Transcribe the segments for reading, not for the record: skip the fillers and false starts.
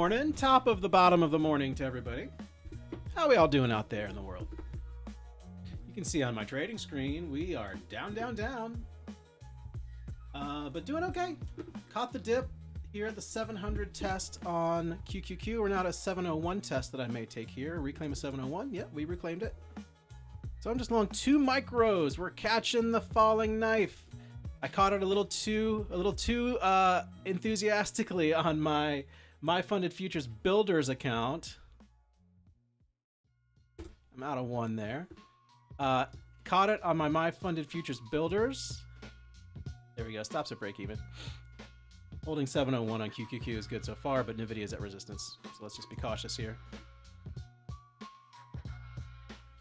morning. Top of the bottom of the morning to everybody. How we all doing out there in the world? You can see on my trading screen, we are down, down, down. But doing okay. Caught the dip here at the 700 test on QQQ. We're now at a 701 test that I may take here. Reclaim a 701. Yep, we reclaimed it. So I'm just long 2 micros. We're catching the falling knife. I caught it a little too enthusiastically on my MyFundedFutures builders account. I'm out of 1 there. Caught it on my MyFundedFutures builders. There we go. Stops at break even. Holding 701 on QQQ is good so far, but NVIDIA is at resistance. So let's just be cautious here.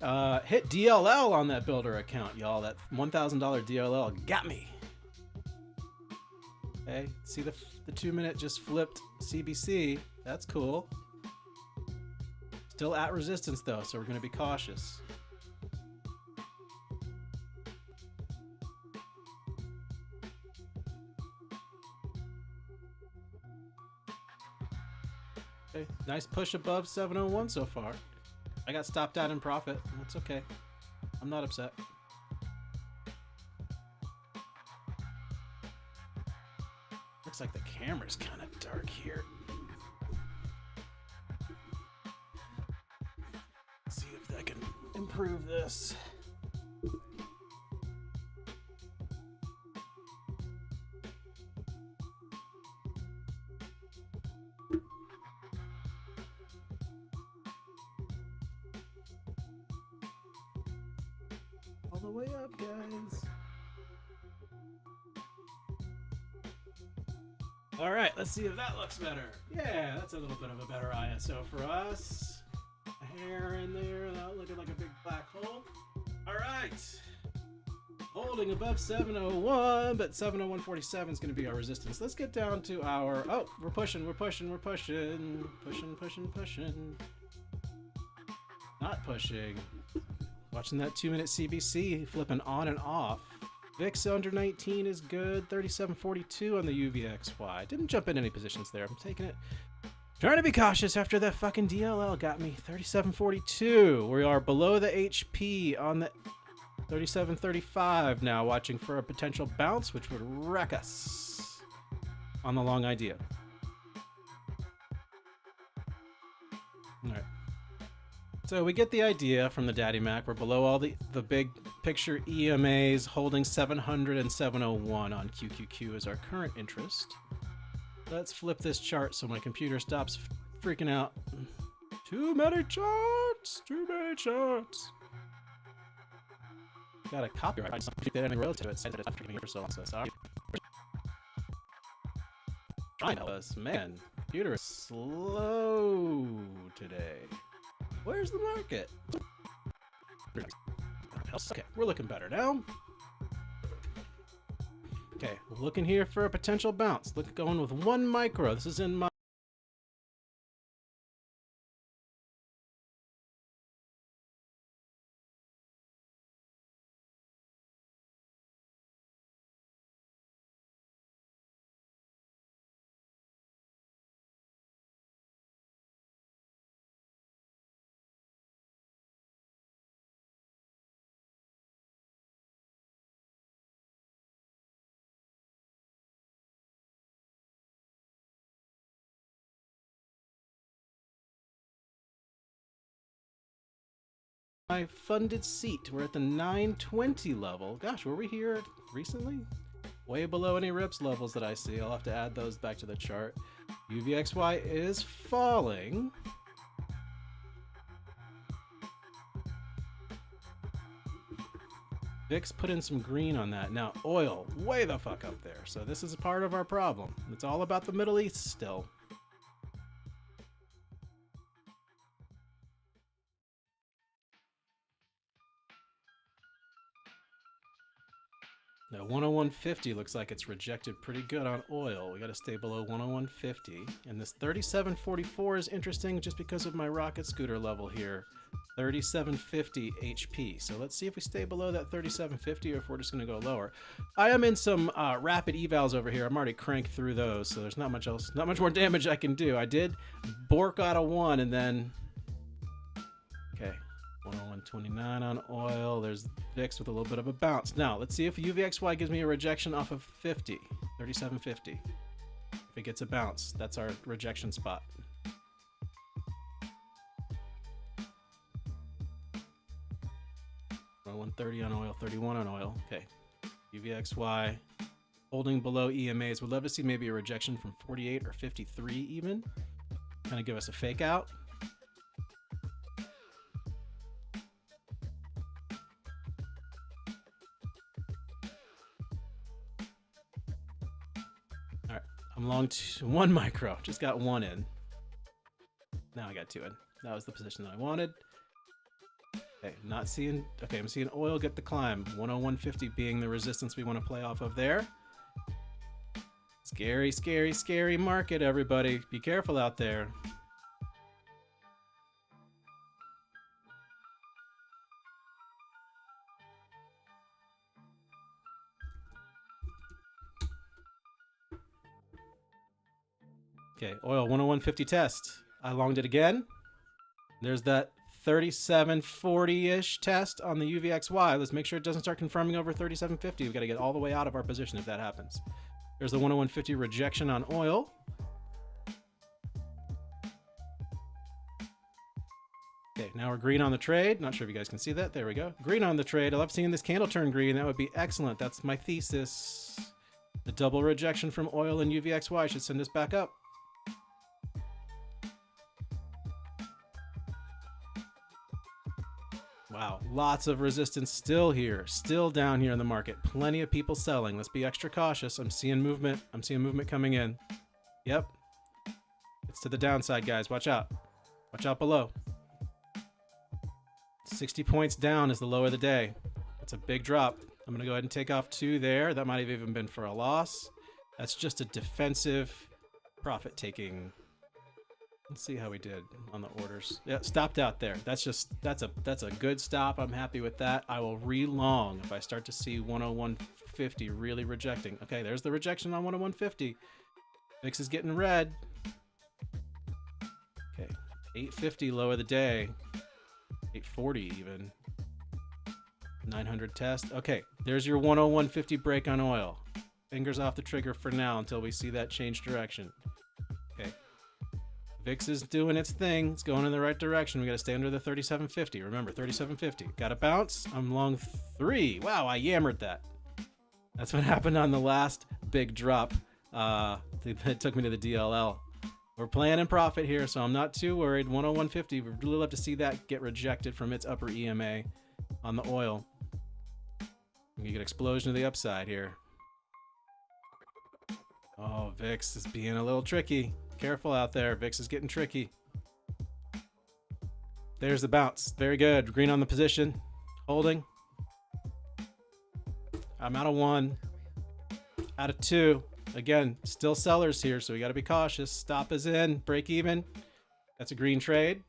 Hit DLL on that builder account, y'all. That $1,000 DLL got me. Okay, see the 2-minute just flipped CBC. That's cool. Still at resistance though, so we're going to be cautious. Okay, nice push above 701 so far. I got stopped out in profit. That's okay. I'm not upset. Looks like the camera's kind of dark here. Let's see if I can improve this. All the way up, guys. All right, let's see if that looks better. Yeah, that's a little bit of a better ISO for us. A hair in there, without looking like a big black hole. All right. Holding above 701, but 701.47 is going to be our resistance. Let's get down to our... Oh, we're pushing. Pushing. Not pushing. Watching that 2-minute CBC flipping on and off. VIX under 19 is good. 37.42 on the UVXY. Didn't jump in any positions there. I'm taking it. Trying to be cautious after that fucking DLL got me. 37.42. We are below the HP on the 37.35 now. Watching for a potential bounce, which would wreck us on the long idea. All right. So we get the idea from the Daddy Mac. We're below all the big picture EMAs, holding 700 and 701 on QQQ as our current interest. Let's flip this chart so my computer stops freaking out. Too many charts! Too many charts! Got a copyright. I just did any road to it. Said that it's after me for so long, so sorry. Trying to us, man. Computer is slow today. Where's the market? Okay, we're looking better now. Okay, looking here for a potential bounce. Going with 1 micro. This is in my... My funded seat. We're at the 920 level. Gosh, were we here recently? Way below any rips levels that I see. I'll have to add those back to the chart. UVXY is falling. VIX put in some green on that. Now oil, way the fuck up there. So this is a part of our problem. It's all about the Middle East still. At 101.50 looks like it's rejected pretty good on oil. We got to stay below 101.50. And this 37.44 is interesting just because of my rocket scooter level here. 37.50 HP. So let's see if we stay below that 37.50 or if we're just going to go lower. I am in some rapid evals over here. I'm already cranked through those, so there's not much else, not much more damage I can do. I did bork out of one and then... Okay. 101.29 on oil. There's VIX with a little bit of a bounce. Now, let's see if UVXY gives me a rejection off of 50. 37.50. If it gets a bounce, that's our rejection spot. 130 on oil, 31 on oil. Okay. UVXY holding below EMAs. Would love to see maybe a rejection from 48 or 53 even. Kind of give us a fake out. All right. I'm long one micro. Just got one in. Now I got two in. That was the position that I wanted. Okay, not seeing. Okay, I'm seeing oil get the climb. 101.50 being the resistance we want to play off of there. Scary, scary, scary market, everybody. Be careful out there. Okay, oil 101.50 test. I longed it again. There's that 37.40-ish test on the UVXY. Let's make sure it doesn't start confirming over 37.50. We've got to get all the way out of our position if that happens. There's the 101.50 rejection on oil. Okay, now we're green on the trade. Not sure if you guys can see that. There we go. Green on the trade. I love seeing this candle turn green. That would be excellent. That's my thesis. The double rejection from oil and UVXY should send us back up. Wow, lots of resistance still here, still down here in the market. Plenty of people selling. Let's be extra cautious. I'm seeing movement. I'm seeing movement coming in. Yep. It's to the downside, guys. Watch out. Watch out below. 60 points down is the low of the day. That's a big drop. I'm going to go ahead and take off two there. That might have even been for a loss. That's just a defensive profit taking. Let's see how we did on the orders. Yeah, stopped out there. That's a good stop. I'm happy with that. I will re-long if I start to see 101.50 really rejecting. Okay, there's the rejection on 101.50. VIX is getting red. Okay, 850 low of the day. 840 even. 900 test. Okay, there's your 101.50 break on oil. Fingers off the trigger for now until we see that change direction. Okay. VIX is doing its thing. It's going in the right direction. We got to stay under the 37.50. Remember, 37.50. Got to bounce. I'm long 3. Wow, I yammered that. That's what happened on the last big drop. That took me to the DLL. We're playing in profit here, so I'm not too worried. 101.50. We'd really love to see that get rejected from its upper EMA on the oil. You get explosion to the upside here. Oh, VIX is being a little tricky. Careful out there. VIX is getting tricky. There's the bounce. Very good. Green on the position. Holding. I'm out of 1. Out of 2. Again, still sellers here, so we got to be cautious. Stop is in. Break even. That's a green trade.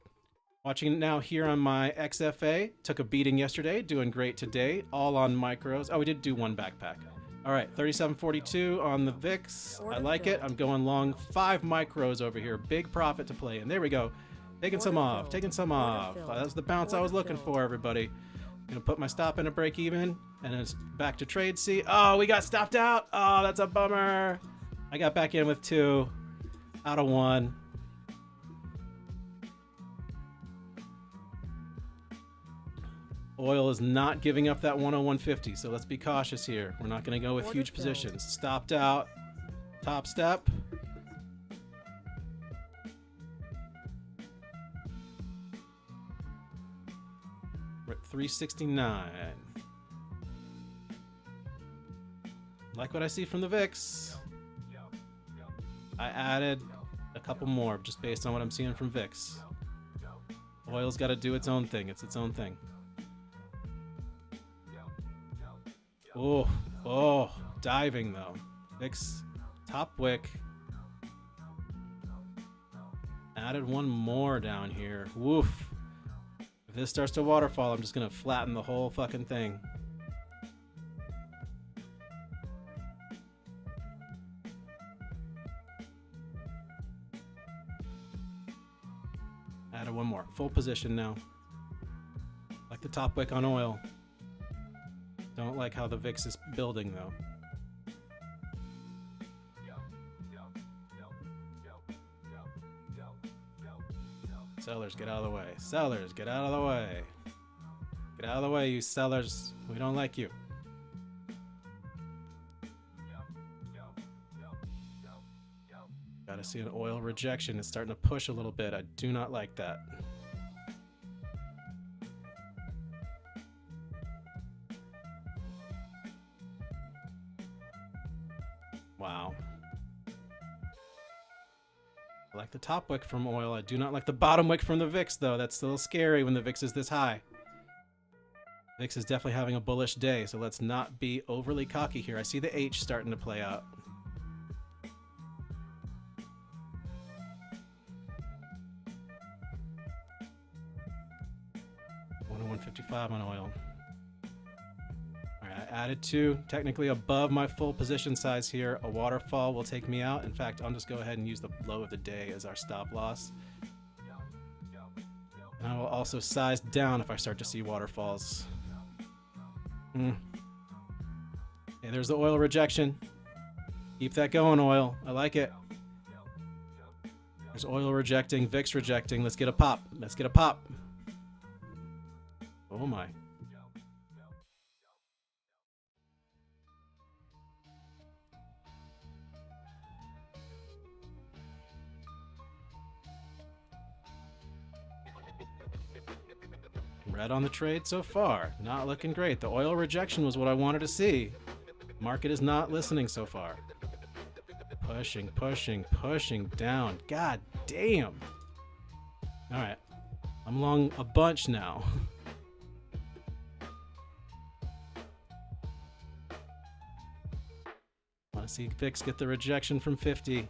Watching it now here on my XFA. Took a beating yesterday. Doing great today. All on micros. Oh, we did do one backpack. All right, 37.42 on the VIX. I like it. I'm going long 5 micros over here. Big profit to play in. There we go. Taking some off. Taking some off. That's the bounce I was looking for, everybody. Gonna put my stop in a break even, and it's back to trade C. Oh, we got stopped out. Oh, that's a bummer. I got back in with 2 out of 1. Oil is not giving up that 101.50, so let's be cautious here. We're not going to go with huge positions. Stopped out. TopStep. We're at 369. Like what I see from the VIX. I added a couple more just based on what I'm seeing from VIX. Oil's got to do its own thing. It's its own thing. Oh, Oh, diving though. VIX top wick. Added one more down here. Woof. If this starts to waterfall, I'm just gonna flatten the whole fucking thing. Added one more. Full position now. Like the top wick on oil. Don't like how the VIX is building though. Sellers, get out of the way. Sellers, get out of the way. Get out of the way, you sellers. We don't like you. Gotta see an oil rejection. It's starting to push a little bit. I do not like that. Wow. I like the top wick from oil. I do not like the bottom wick from the VIX, though. That's a little scary when the VIX is this high. VIX is definitely having a bullish day, so let's not be overly cocky here. I see the H starting to play out. $101.55 on oil. Alright, I added two, technically above my full position size here. A waterfall will take me out. In fact, I'll just go ahead and use the low of the day as our stop loss. And I will also size down if I start to see waterfalls. Okay, there's the oil rejection. Keep that going, oil. I like it. There's oil rejecting, VIX rejecting. Let's get a pop. Let's get a pop. Oh my. Red on the trade so far. Not looking great. The oil rejection was what I wanted to see. Market is not listening so far. Pushing, pushing, pushing down. God damn. All right. I'm long a bunch now. Want to see VIX get the rejection from 50.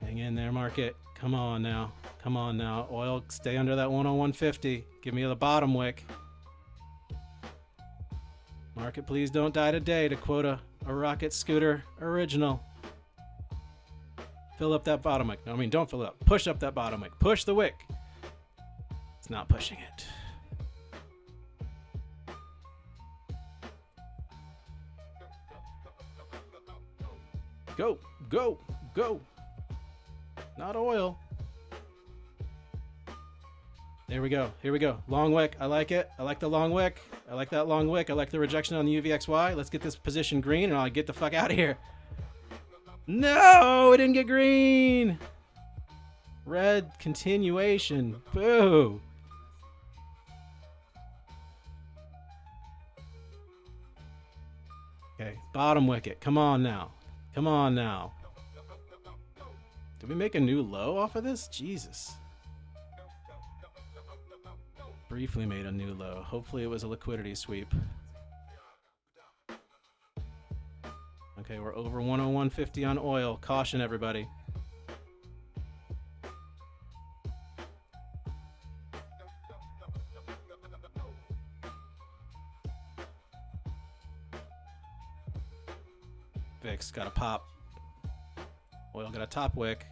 Hang in there, market. Come on now. Come on now. Oil, stay under that 101.50. Give me the bottom wick. Market, please don't die today, to quote a Rocket Scooter original. Fill up that bottom wick. No, I mean, don't fill it up. Push up that bottom wick. Push the wick. It's not pushing it. Go, go, go. Not oil. There we go. Here we go. Long wick. I like it. I like the long wick. I like that long wick. I like the rejection on the UVXY. Let's get this position green and I'll get the fuck out of here. No, it didn't get green. Red continuation. Boo. Okay, bottom wicket. Come on now. Come on now. Did we make a new low off of this? Jesus. Briefly made a new low. Hopefully it was a liquidity sweep. Okay, we're over 101.50 on oil. Caution, everybody. VIX got a pop. Oil got a top wick.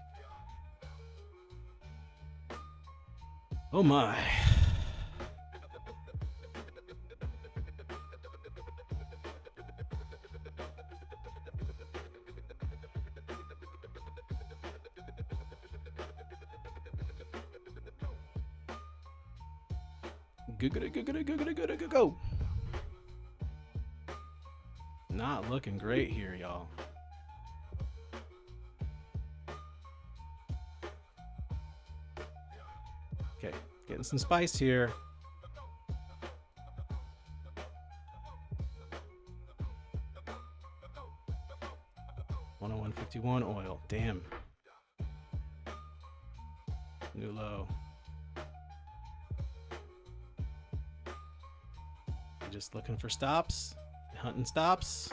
Oh my. Go. Not looking great here, y'all. Okay, getting some spice here. $101.51 oil. Damn. New low. just looking for stops, hunting stops.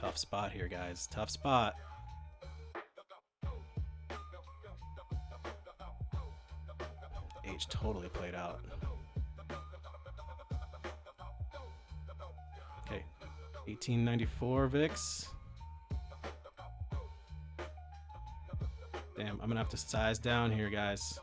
Tough spot here, guys. Tough spot. H totally played out. Okay, 1894 VIX. Damn, I'm gonna have to size down here, guys.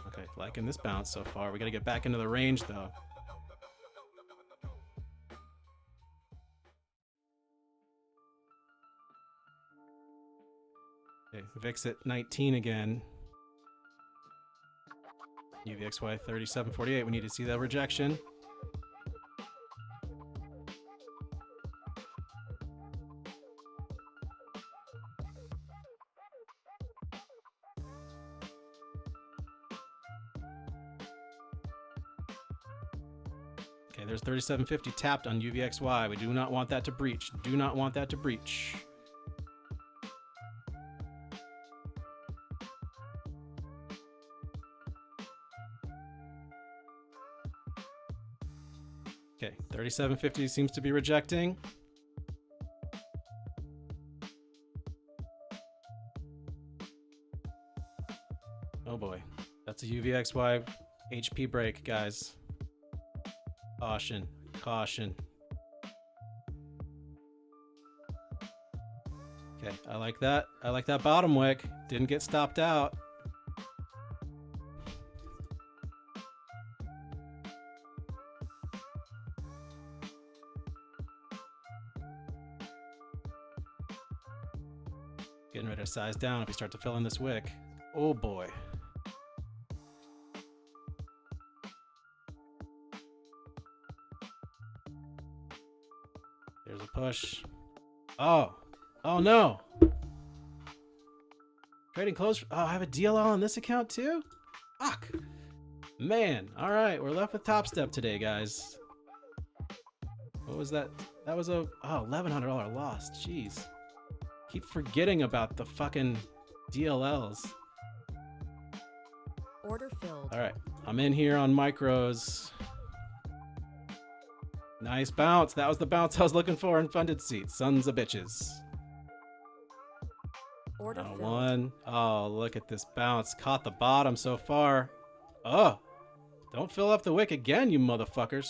Okay, liking this bounce so far. We gotta get back into the range though. Okay, VIX at 19 again. UVXY 3748. We need to see that rejection. Okay, there's 3750 tapped on UVXY. We do not want that to breach. Do not want that to breach. Okay, 3750 seems to be rejecting. Oh boy, that's a UVXY HP break, guys. Caution, caution. Okay, I like that. I like that bottom wick. Didn't get stopped out. Getting ready to size down if we start to fill in this wick. Oh boy. There's a push. Oh. Oh no. Trading close. Oh, I have a DLL on this account too? Fuck. Man. All right. We're left with TopStep today, guys. What was that? That was a $1,100 loss. Jeez. Keep forgetting about the fucking DLLs. Order filled. All right. I'm in here on micros. Nice bounce. That was the bounce I was looking for in funded seats. Sons of bitches. Order filled. One. Oh, look at this bounce. Caught the bottom so far. Oh, don't fill up the wick again, you motherfuckers.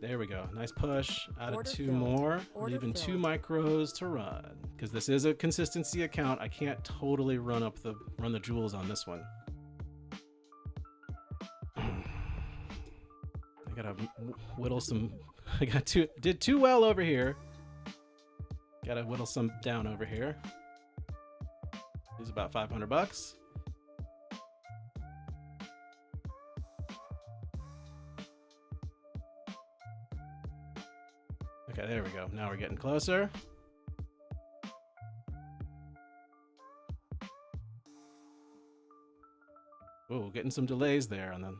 There we go. Nice push. Added Order two filled. more. Order Leaving filled. 2 micros to run. Because this is a consistency account. I can't totally run the jewels on this one. I gotta whittle some. I did too well over here. Gotta whittle some down over here. Lose about $500. Okay, there we go. Now we're getting closer. Oh, getting some delays there on the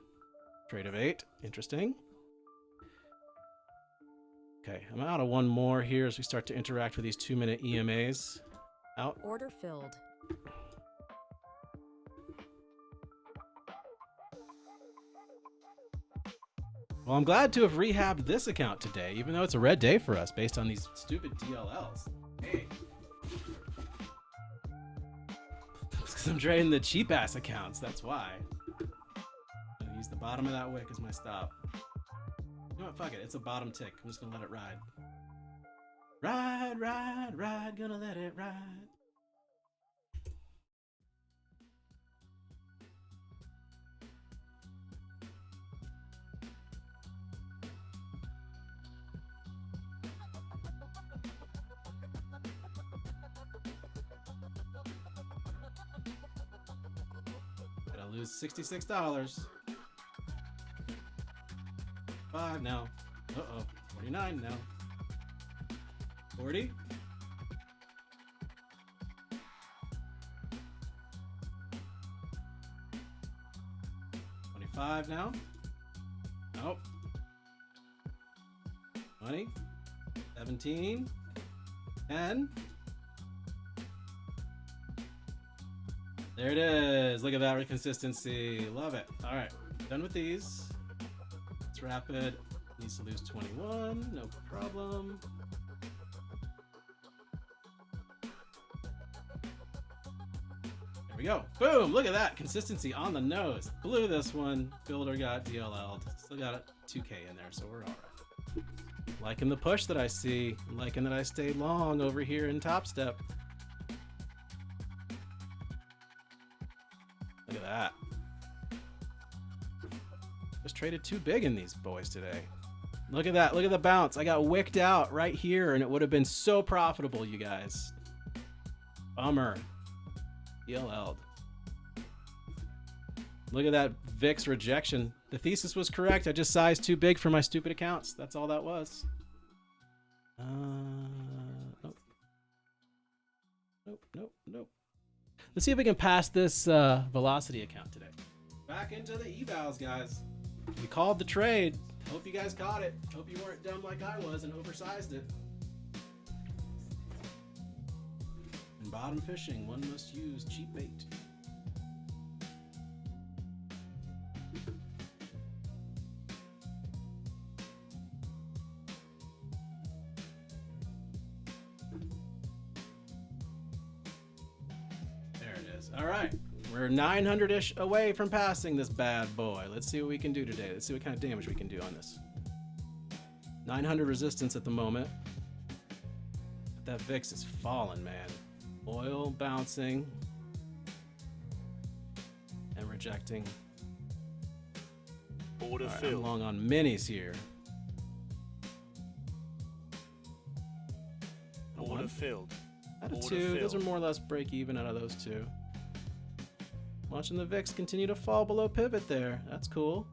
trade of 8. Interesting. Okay, I'm out of one more here as we start to interact with these 2-minute EMAs. Out. Order filled. Well, I'm glad to have rehabbed this account today, even though it's a red day for us based on these stupid DLLs. Hey. Because I'm trading the cheap-ass accounts, that's why. I'm gonna use the bottom of that wick as my stop. You know what, fuck it, it's a bottom tick. I'm just gonna let it ride. Ride, ride, ride, gonna let it ride. lose $66. 5 now. Uh-oh. 49 now. 40. 25 now. Nope. 20. 17. 10. There it is. Look at that consistency. Love it. All right. Done with these. It's rapid. Needs to lose 21. No problem. There we go. Boom. Look at that. Consistency on the nose. Blew this one. Builder got DLL'd. Still got a 2K in there, so we're all right. Liking the push that I see. Liking that I stayed long over here in TopStep. Look at that. Just traded too big in these boys today. Look at that. Look at the bounce. I got wicked out right here, and it would have been so profitable, you guys. Bummer. DLL'd. Look at that VIX rejection. The thesis was correct. I just sized too big for my stupid accounts. That's all that was. Nope. Nope. Let's see if we can pass this velocity account today. Back into the evals, guys. We called the trade. Hope you guys caught it. Hope you weren't dumb like I was and oversized it. In bottom fishing, one must use cheap bait. There it is. All right. We're 900-ish away from passing this bad boy. Let's see what we can do today. Let's see what kind of damage we can do on this. 900 resistance at the moment. That VIX is falling, man. Oil bouncing and rejecting. Order right, filled. I'm long on minis here. Order filled. Out of Order two. filled. Those are more or less break even out of those two. Watching the VIX continue to fall below pivot there. That's cool.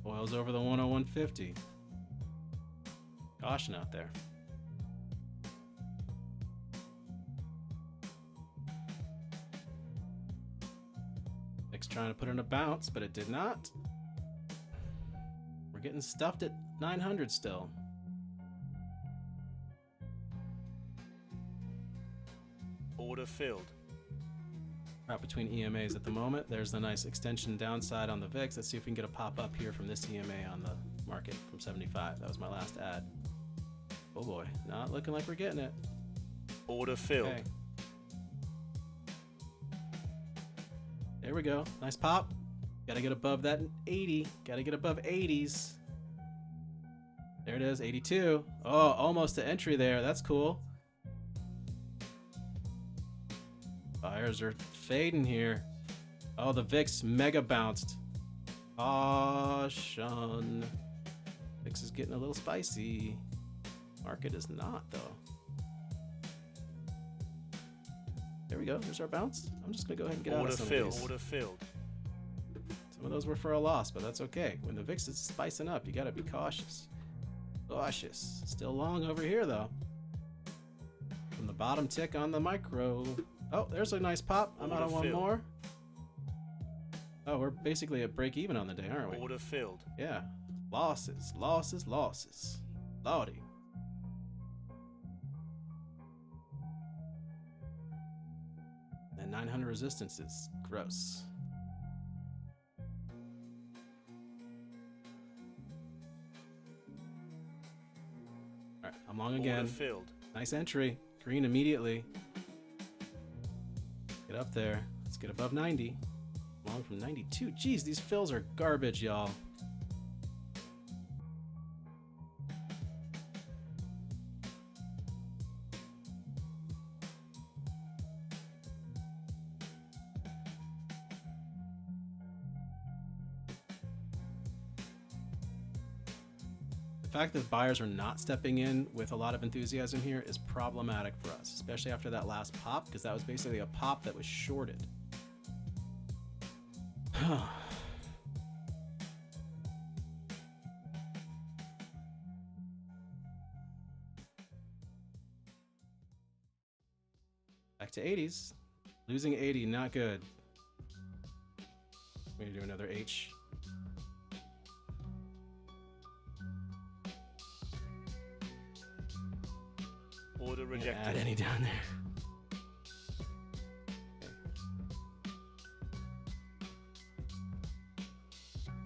Oil's over the 101.50. Caution out there. Trying to put in a bounce, but it did not. We're getting stuffed at 900 still. Order filled. Right between EMAs at the moment. There's the nice extension downside on the VIX. Let's see if we can get a pop up here from this EMA on the market from 75. That was my last ad. Oh boy, not looking like we're getting it. Order filled. Okay. There we go. Nice pop. Gotta get above that 80. Gotta get above 80s. There it is, 82. Oh, almost to entry there. That's cool. Buyers are fading here. Oh, the VIX mega bounced. Caution. VIX is getting a little spicy. Market is not, though. There we go. There's our bounce. I'm just going to go ahead and get out of some of these. Order filled. Some of those were for a loss, but that's okay. When the VIX is spicing up, you got to be cautious. Cautious. Still long over here, though. From the bottom tick on the micro. Oh, there's a nice pop. I'm out on one more. Oh, we're basically at break even on the day, aren't we? Order filled. Yeah. Losses. Losses. Losses. Lordy. And 900 resistance is gross. All right, I'm long again. Order filled. Nice entry. Green immediately. Get up there. Let's get above 90. Long from 92. Jeez, these fills are garbage, y'all. fact that buyers are not stepping in with a lot of enthusiasm here is problematic for us, especially after that last pop, because that was basically a pop that was shorted. Back to 80s. Losing 80, not good. We're gonna do another H. Order rejected. Add any down there. Okay.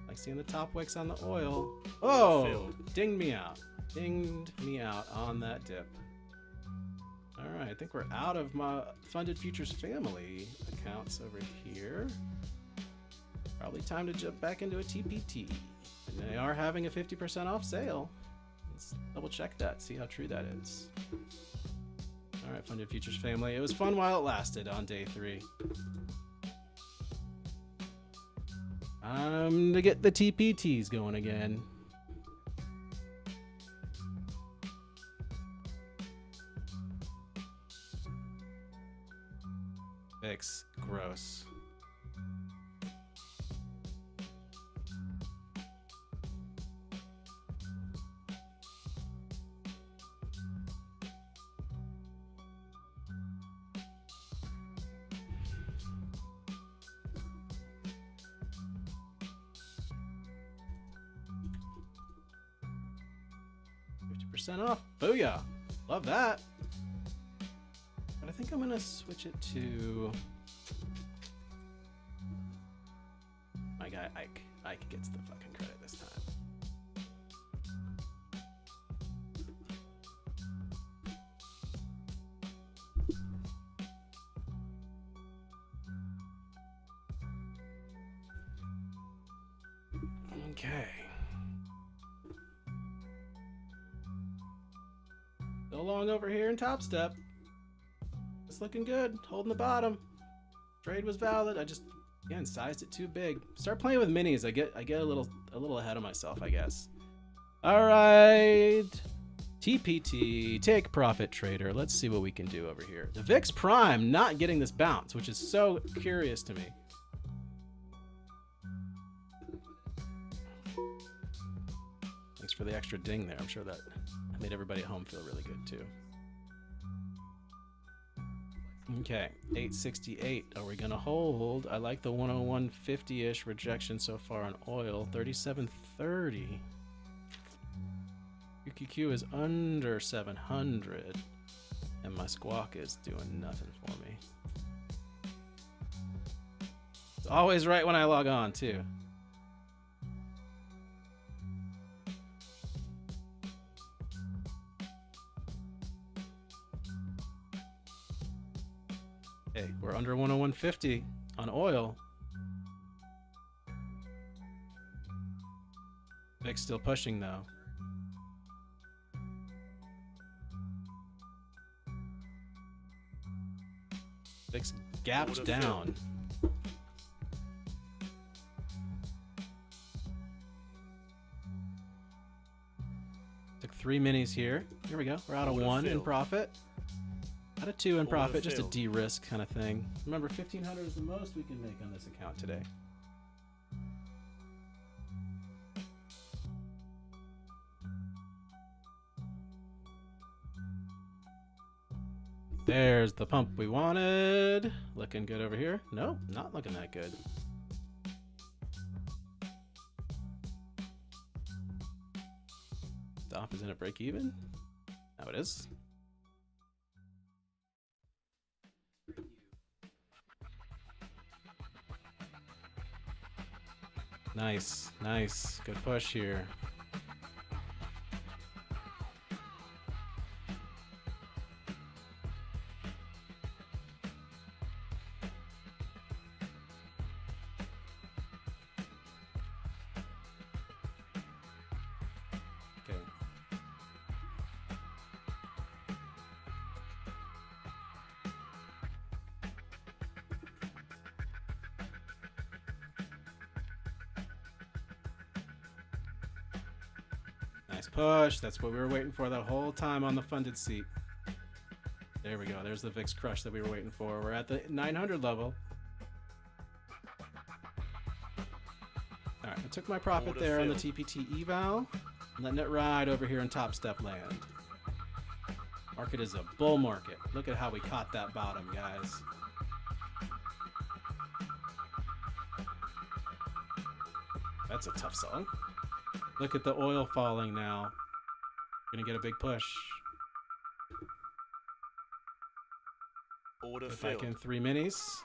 Like seeing the top wicks on the oil. Oh, dinged me out. Dinged me out on that dip. All right, I think we're out of my Funded Futures family accounts over here. Probably time to jump back into a TPT. And they are having a 50% off sale. Let's double check that, see how true that is. All right, Funded Futures family. It was fun while it lasted on day 3. Time to get the TPTs going again. Fix. Gross. Off. Booyah. Love that. But I think I'm gonna switch it to my guy Ike. Ike gets the fucking credit this time. Okay. Still long over here in TopStep. It's looking good. Holding the bottom. Trade was valid. I just, again, sized it too big. Start playing with minis. I get a little ahead of myself, I guess. All right. TPT, take profit trader. Let's see what we can do over here. The VIX Prime not getting this bounce, which is so curious to me. Thanks for the extra ding there. I'm sure that made everybody at home feel really good too. Okay, 868. Are we gonna hold? I like the 101.50-ish rejection so far on oil. 37.30. QQQ is under 700, and my squawk is doing nothing for me. It's always right when I log on too. Okay, we're under 101.50 on oil. VIX still pushing though. VIX gapped down. Took 3 minis here. Here we go. We're out of 1 in profit. Out of 2 in profit, just a de-risk kind of thing. Remember, 1,500 is the most we can make on this account today. There's the pump we wanted. Looking good over here. Nope, not looking that good. Stop is in a break even. Now it is. Nice, nice. Good push here. Okay. Nice push. That's what we were waiting for that whole time on the funded seat. There we go. There's the VIX crush that we were waiting for. We're at the 900 level. All right, I took my profit Order there on the filled. TPT eval. Letting it ride over here in TopStep land. Market is a bull market. Look at how we caught that bottom, guys. That's a tough song. Look at the oil falling now. Gonna get a big push. Order Get back filled. in 3 minis.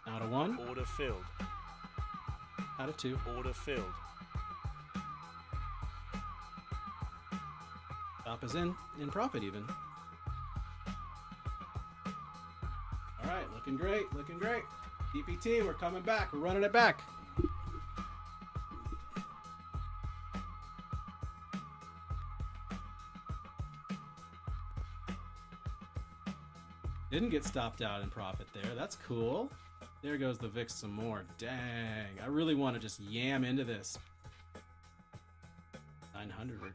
Out of 1. Order filled. Out of 2. Order filled. Stop is in profit even. All right, looking great, looking great. DPT, we're coming back. We're running it back. Didn't get stopped out in profit there. That's cool. There goes the VIX some more. Dang. I really want to just yam into this. 900.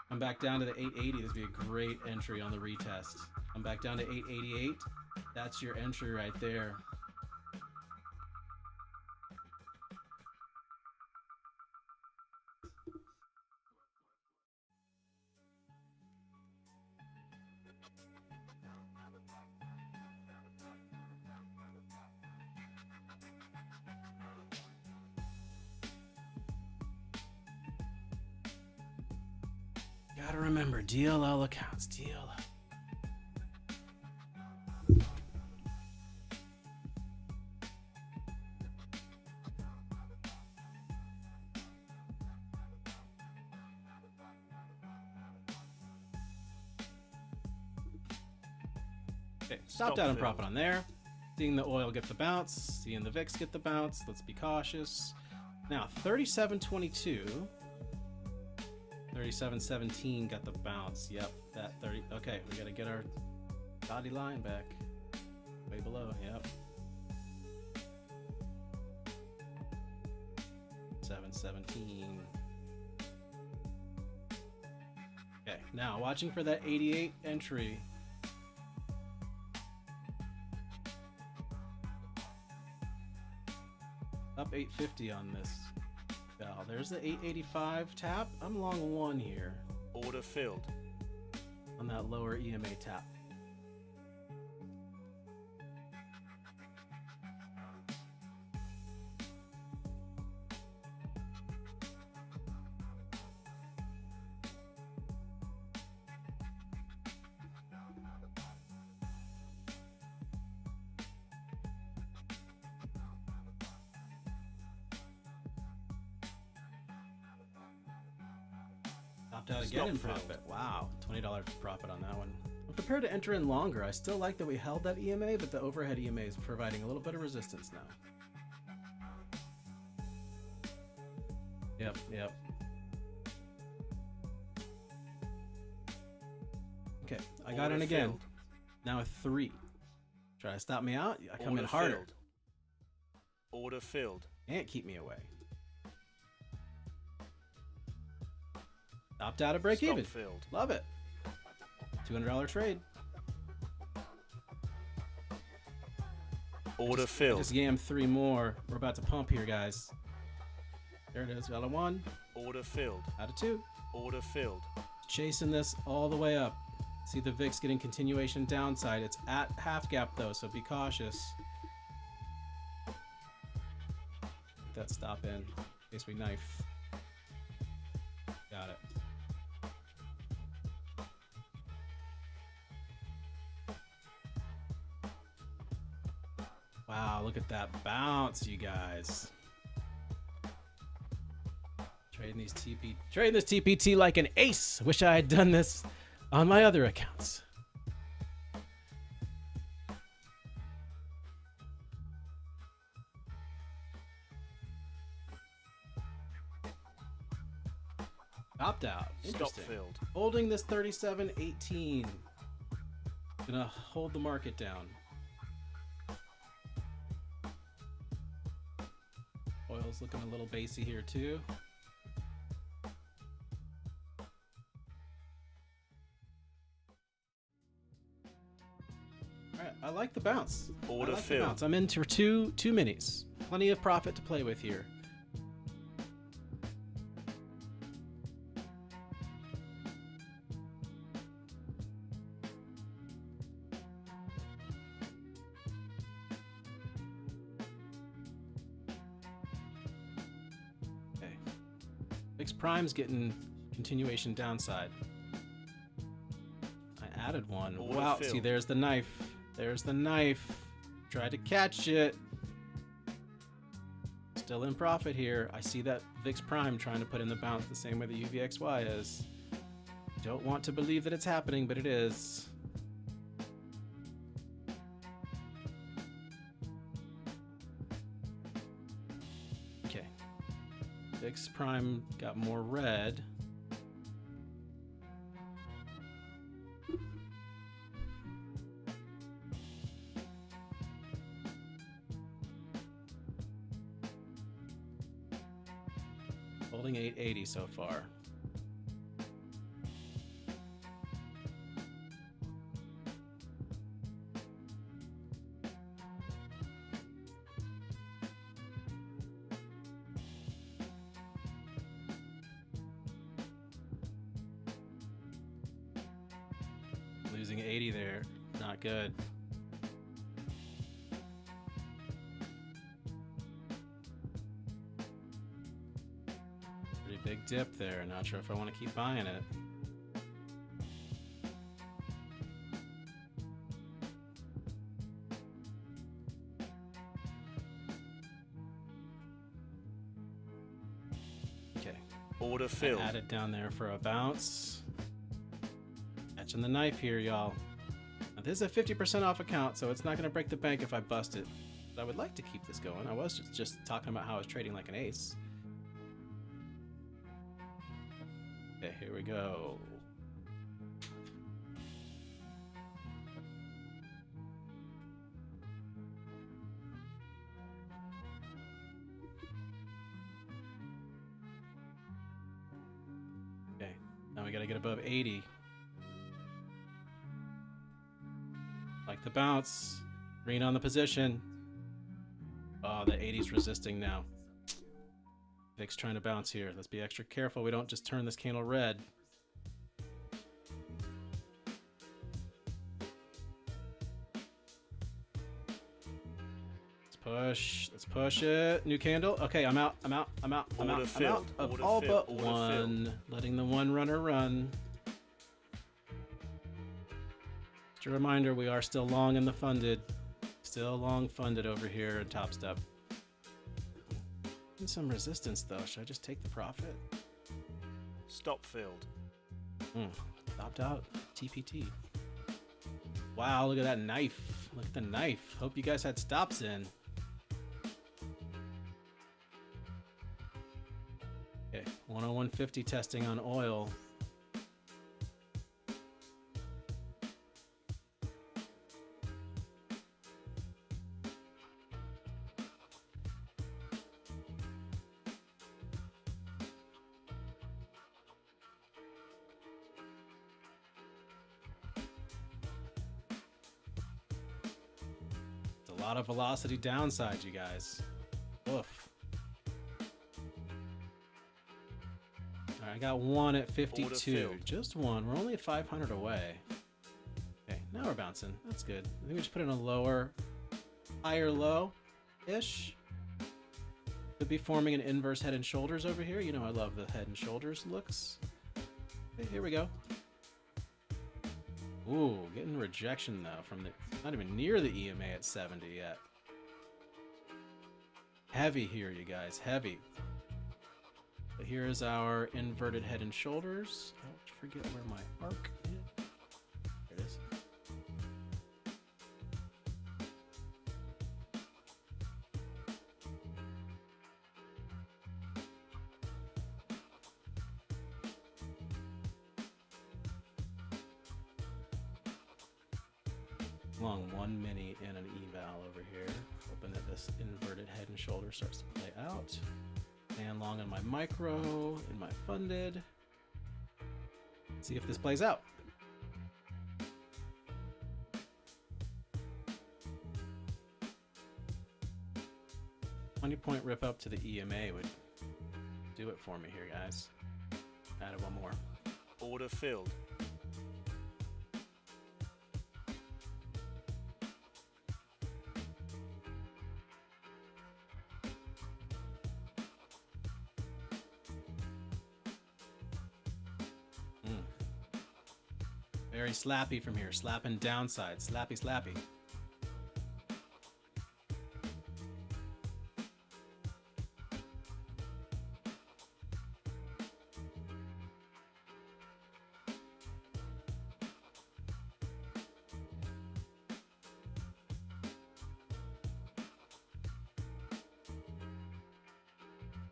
Come back down to the 880. This would be a great entry on the retest. Come back down to 888. That's your entry right there. Gotta remember, DLL accounts, DLL. Okay, stopped out in profit on there. Seeing the oil get the bounce, seeing the VIX get the bounce. Let's be cautious. Now, 37.22. 37.17 got the bounce. Yep, that 30. Okay, we gotta get our dotted line back. Way below, yep. 7.17. Okay, now watching for that 88 entry. Up 850 on this. Val. There's the 885 tap. I'm long 1 here Order filled. on that lower EMA tap. Stopped out again in Stop filled. profit. Wow, $20 profit on that one. I'm prepared to enter in longer. I still like that we held that EMA, but the overhead EMA is providing a little bit of resistance now. Yep, yep. Okay, I got Order in again. filled. Now a 3. Try to stop me out. I come Order in harder. filled. Order filled. Can't keep me away. Stopped out of break Stop even. filled. Love it. $200 trade. Order I filled. just yammed 3 more. We're about to pump here, guys. There it is. Out of 1. Order filled. Out of 2. Order filled. Chasing this all the way up. See the VIX getting continuation downside. It's at half gap though, so be cautious. Get that stop in case we knife. Got it. Wow, look at that bounce, you guys. Trading this TPT like an ace. Wish I had done this on my other accounts. Stopped out. Stop Interesting. filled. Holding this 37.18. Gonna hold the market down. Oil's looking a little basey here too. All right, I like the bounce. Order I like filled. the bounce. I'm in for two minis. Plenty of profit to play with here. VIX Prime's getting continuation downside. I added one. Order Wow, filled. see, there's the knife. There's the knife. Tried to catch it. Still in profit here. I see that VIX Prime trying to put in the bounce the same way the UVXY is. Don't want to believe that it's happening, but it is. Okay. VIX Prime got more red. Holding 880 so far. Losing 80 there, not good. Pretty big dip there, not sure if I want to keep buying it. Okay. Order filled. Add it down there for a bounce. Catching the knife here, y'all. Now, this is a 50% off account, so it's not going to break the bank if I bust it. But I would like to keep this going. I was just talking about how I was trading like an ace. Okay, here we go. Okay, now we got to get above 80. Like the bounce. Green on the position. Oh, the 80's resisting now. VIX trying to bounce here. Let's be extra careful we don't just turn this candle red. Let's push. Let's push it. New candle. Okay, I'm out. I'm out. I'm out. I'm out. I'm out of Order all filled. but Order one. filled. Letting the one runner run. Just a reminder, we are still long in the funded. Still long funded over here at TopStep. And some resistance though. Should I just take the profit? Stop filled. Stopped out. TPT. Wow, look at that knife. Look at the knife. Hope you guys had stops in. Okay, 101.50 testing on oil. A lot of velocity downside, you guys. Woof. All right, I got one at 52. filled. Just one. We're only at 500 away. Okay, now we're bouncing. That's good. I think we just put in a lower, higher low-ish. Could be forming an inverse head and shoulders over here. You know I love the head and shoulders looks. Okay, here we go. Ooh, getting rejection though from the not even near the EMA at 70 yet. Heavy here, you guys, heavy. But here is our inverted head and shoulders. I forget where my arc is. There it is. Long 1 mini and an eval over here. Hoping that this inverted head and shoulder starts to play out. And long on my micro, in my funded. Let's see if this plays out. $20 rip up to the EMA would do it for me here, guys. Added one more. Order filled. Very slappy from here. Slapping downside. Slappy, slappy.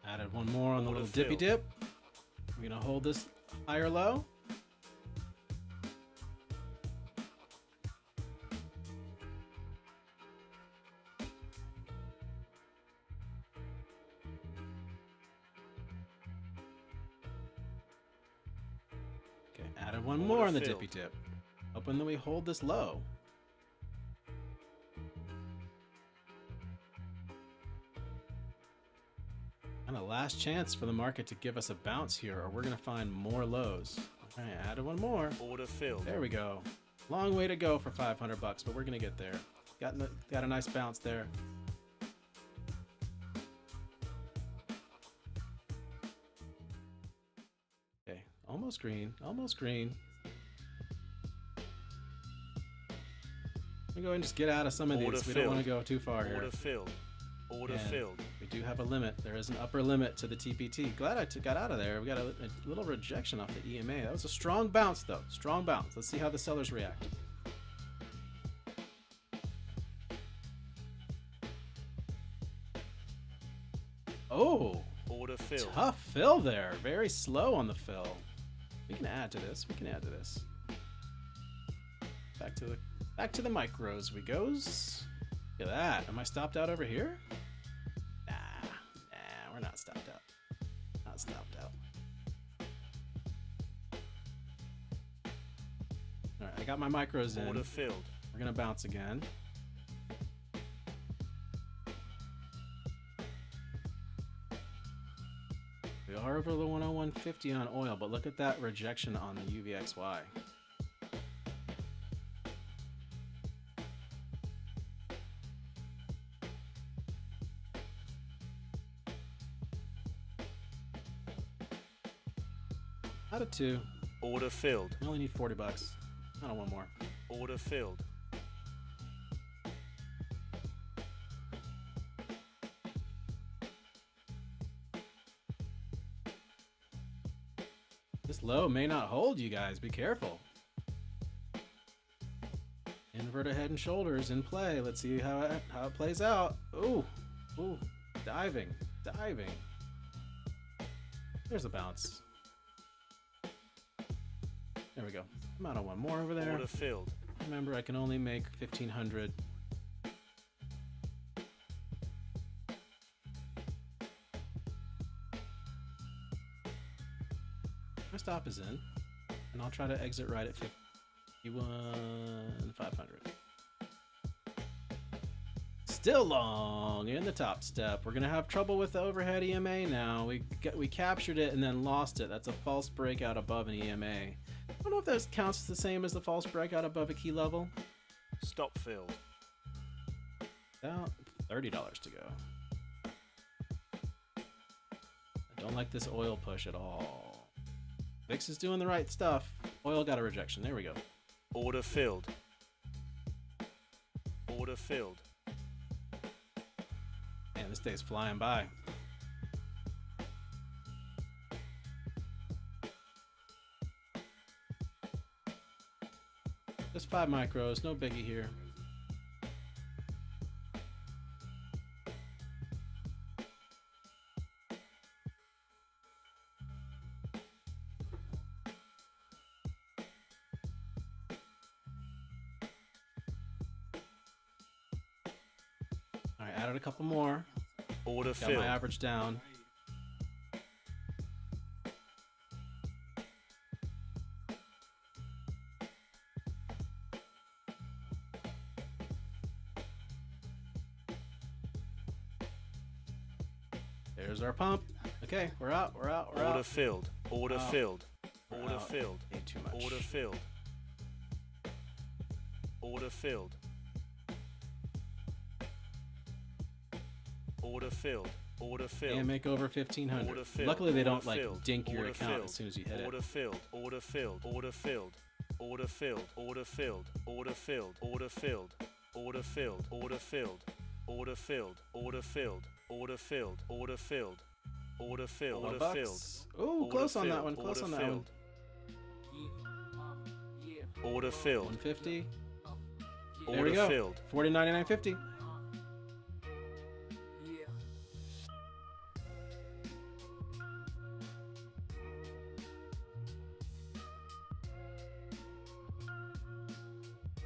Added one more on the little dippy dip. We're gonna hold this higher low. Okay, added one more on the dippy dip. Hoping that we hold this low. And a last chance for the market to give us a bounce here, or we're gonna find more lows. Okay, added one more. Order filled. There we go. Long way to go for 500 bucks, but we're gonna get there. Got a nice bounce there. Okay, almost green, almost green. Let me go ahead and just get out of some of these. We don't want to go too far here. Order filled. Order filled. We do have a limit. There is an upper limit to the TPT. Glad I got out of there. We got a little rejection off the EMA. That was a strong bounce, though. Strong bounce. Let's see how the sellers react. Oh, order filled. Tough fill there. Very slow on the fill. We can add to this. We can add to this. Back to the micros we goes. Look at that. Am I stopped out over here? Nah, we're not stopped out. Not stopped out. All right, I got my micros in. Order filled. We're gonna bounce again. We are over the 101.50 on oil, but look at that rejection on the UVXY. Out of 2. Order filled. We only need 40 bucks. I don't want more. Order filled. This low may not hold, you guys. Be careful. Inverted head and shoulders in play. Let's see how it plays out. Ooh, diving. There's a bounce. There we go. I'm out on one more over there. Order filled. Remember, I can only make 1,500. My stop is in, and I'll try to exit right at 51,500. Still long in the top step. We're gonna have trouble with the overhead EMA now. We captured it and then lost it. That's a false breakout above an EMA. I don't know if that counts the same as the false breakout above a key level. Stop filled. About $30 to go. I don't like this oil push at all. VIX is doing the right stuff. Oil got a rejection. There we go. Order filled. Order filled. Man, this day's flying by. Just 5 micros, no biggie here. Added a couple more. Order Got filled. my average down. There's our pump. Okay, we're out. We're out. We're Order out. filled. Order filled. We're Order out. filled. Ain't too much. Order filled. Order filled. Order filled. Order filled. And make over 1,500. Order filled. Luckily, they don't Order like filled. dink your Order account filled. as soon as you hit Order it. filled. Order filled. Order filled. Order filled. Order filled. Order filled. Order filled. Order filled. Order filled. Order filled. Order filled. Order filled. Order filled. Order filled. Order filled. Ooh, close on that one. Close on that one. Order filled. 150. There Order we go. filled. 40.99.50.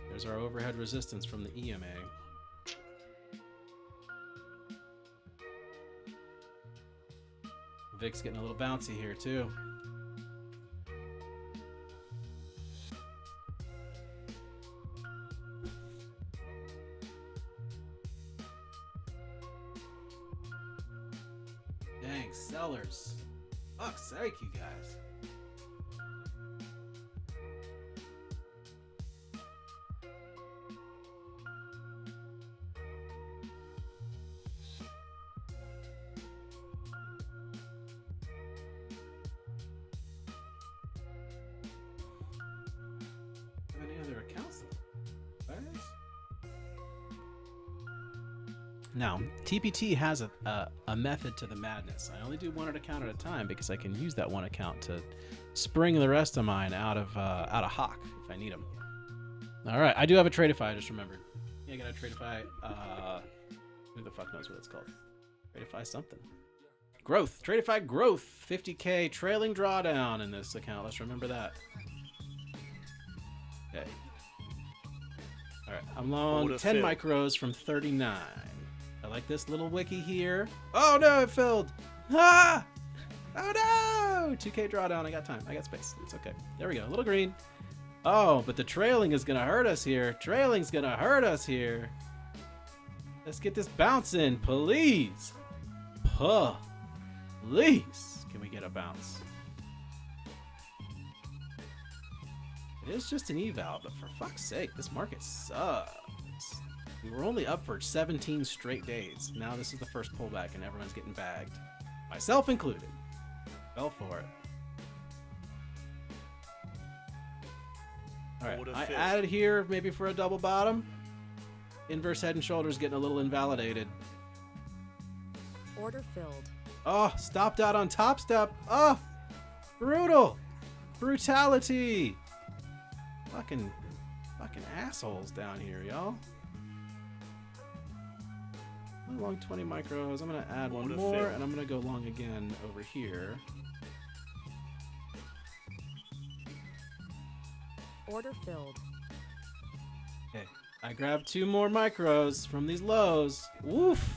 There's our overhead resistance from the EMA. Vic's getting a little bouncy here too. Dang, sellers. Fuck's sake, you guys. Any other accounts? Now, TPT has a method to the madness. I only do one account at a time because I can use that one account to spring the rest of mine out of Hawk if I need them. All right, I do have a Tradeify. I just remembered. Yeah, I got a Tradeify. Who the fuck knows what it's called? Tradeify something. Growth. Tradeify growth. 50K trailing drawdown in this account. Let's remember that. Okay. All right, I'm long Order 10 filled. micros from 39. I like this little wiki here. Oh no, it filled. Ah! Oh no! 2K drawdown. I got time. I got space. It's okay. There we go. A little green. Oh, but the trailing is gonna hurt us here. Trailing's gonna hurt us here. Let's get this bounce in, please. Please. Can we get a bounce? It is just an eval, but for fuck's sake, this market sucks. We were only up for 17 straight days. Now this is the first pullback and everyone's getting bagged. Myself included. Fell for it. Alright, Order I filled. added here maybe for a double bottom. Inverse head and shoulders getting a little invalidated. Order filled. Oh, stopped out on TopStep. Oh, brutal. Brutality. Fucking assholes down here, y'all. Long 20 micros. I'm gonna add one Order more, filled. and I'm gonna go long again over here. Order filled. Okay, I grabbed 2 more micros from these lows. Woof.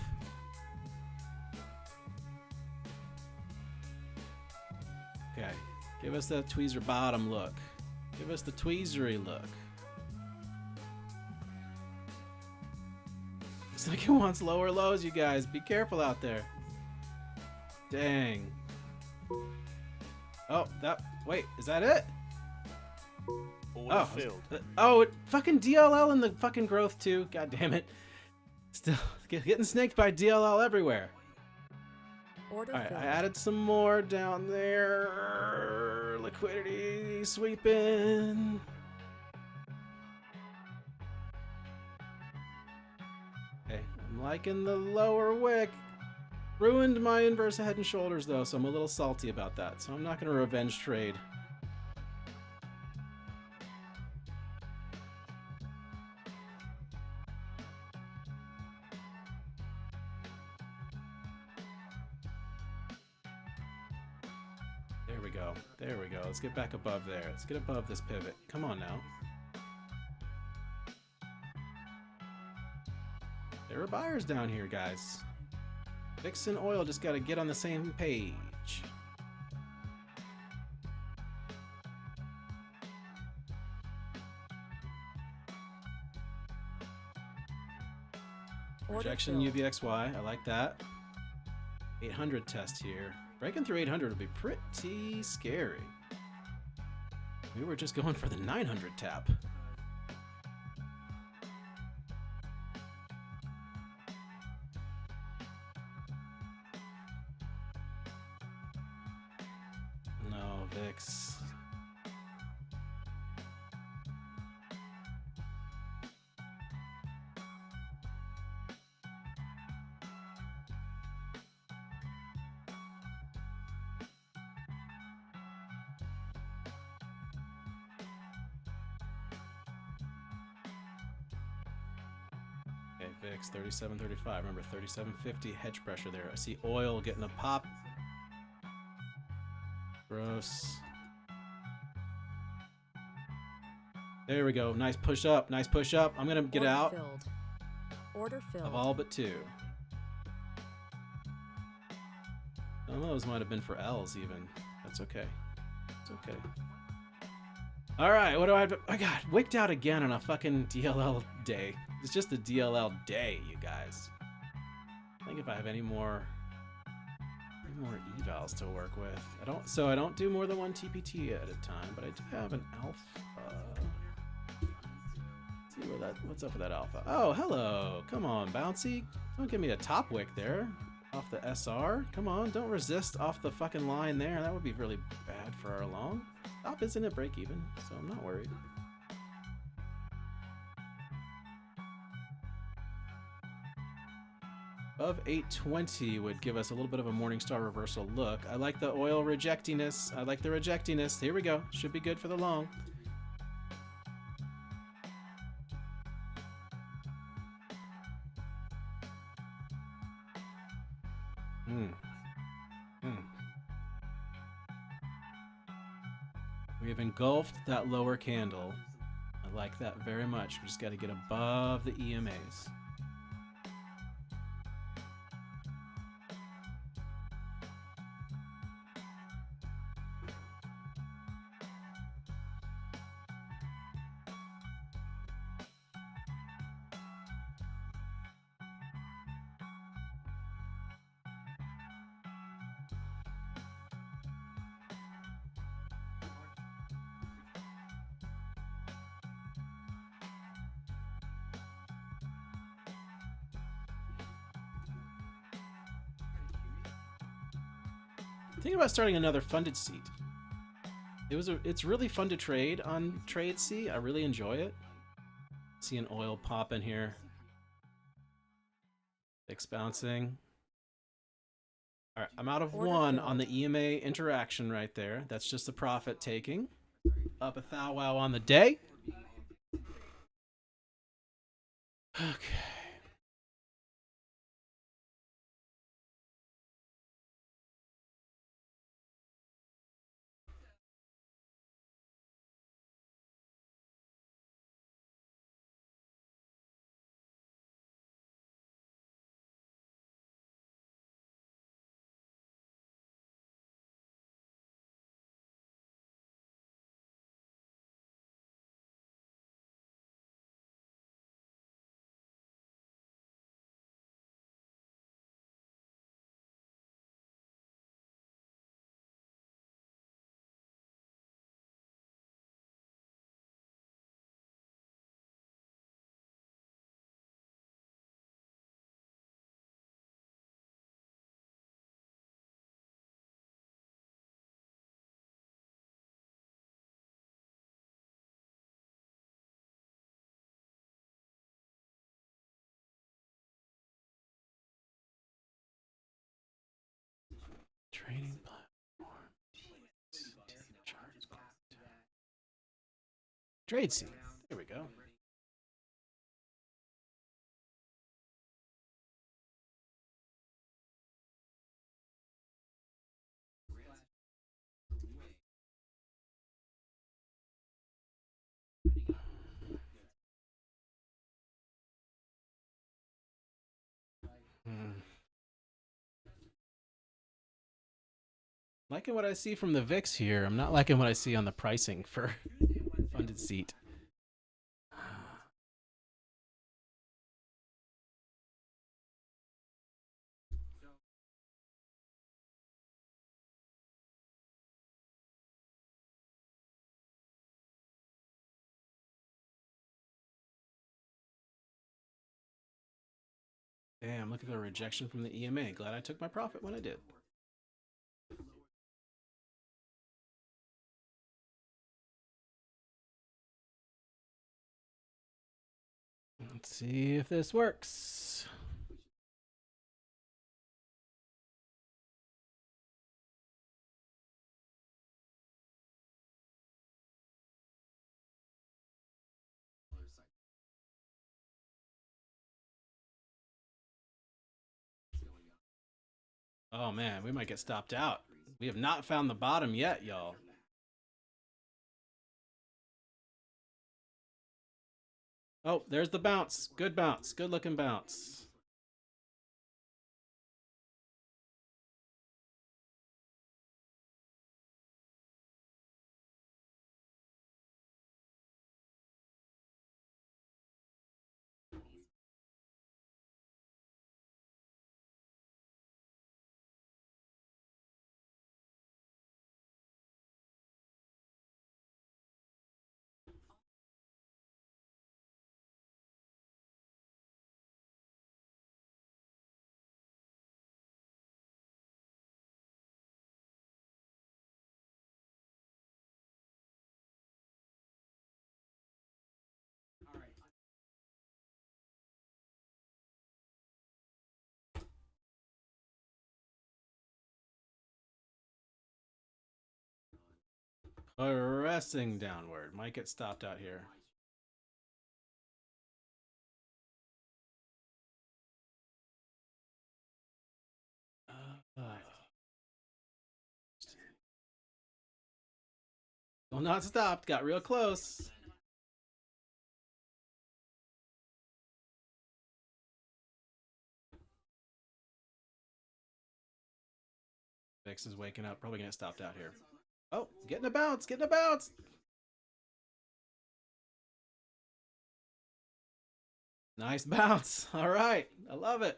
Okay, give us that tweezer bottom look. Give us the tweezery look. Looks like it wants lower lows, you guys. Be careful out there. Dang. Oh, wait, is that it? Order filled. Oh, it fucking DLL in the fucking growth too. God damn it. Still getting snaked by DLL everywhere. Order All right, filled. I added some more down there. Liquidity sweeping. Okay, I'm liking the lower wick. Ruined my inverse head and shoulders though, so I'm a little salty about that. So I'm not going to revenge trade. There we go. There we go. Let's get back above there. Let's get above this pivot. Come on now. There are buyers down here, guys. VIX and oil just got to get on the same page. Rejection UVXY, I like that. 800 test here. Breaking through 800 would be pretty scary. We were just going for the 900 tap. No, VIX. Okay, VIX 37.35. Remember 37.50 hedge pressure there. I see oil getting a pop. Gross. There we go. Nice push up. Nice push up. I'm gonna get out Order filled. of all but two. Some of those might have been for L's even. That's okay. It's okay. All right, what do I got wicked out again on a fucking DLL day. It's just a DLL day, you guys. I think if I have any more evals to work with. I don't do more than one TPT at a time, but I do have an alpha. Let's see what's up with that alpha. Oh, hello. Come on, bouncy. Don't give me a top wick there. Off the SR. Come on, don't resist off the fucking line there. That would be really bad for our long. Stop isn't at break even, so I'm not worried. Above 820 would give us a little bit of a Morningstar reversal look. I like the oil rejectiness. I like the rejectiness. Here we go. Should be good for the long. We have engulfed that lower candle. I like that very much. We just got to get above the EMAs. Think about starting another funded seat. It's really fun to trade on Trade C. I really enjoy it. See an oil pop in here. VIX bouncing. All right, I'm out of one on the EMA interaction right there. That's just the profit taking. Up a thou wow on the day. Okay. Trading platform. Trade C. There we go. Liking what I see from the VIX here. I'm not liking what I see on the pricing for funded seat. Damn, look at the rejection from the EMA. Glad I took my profit when I did. Let's see if this works. Oh man, we might get stopped out. We have not found the bottom yet, y'all. Oh, there's the bounce. Good bounce. Good looking bounce. Pressing downward. Might get stopped out here. Well, not stopped. Got real close. VIX is waking up. Probably gonna get stopped out here. Oh, getting a bounce. Getting a bounce. Nice bounce. All right. I love it.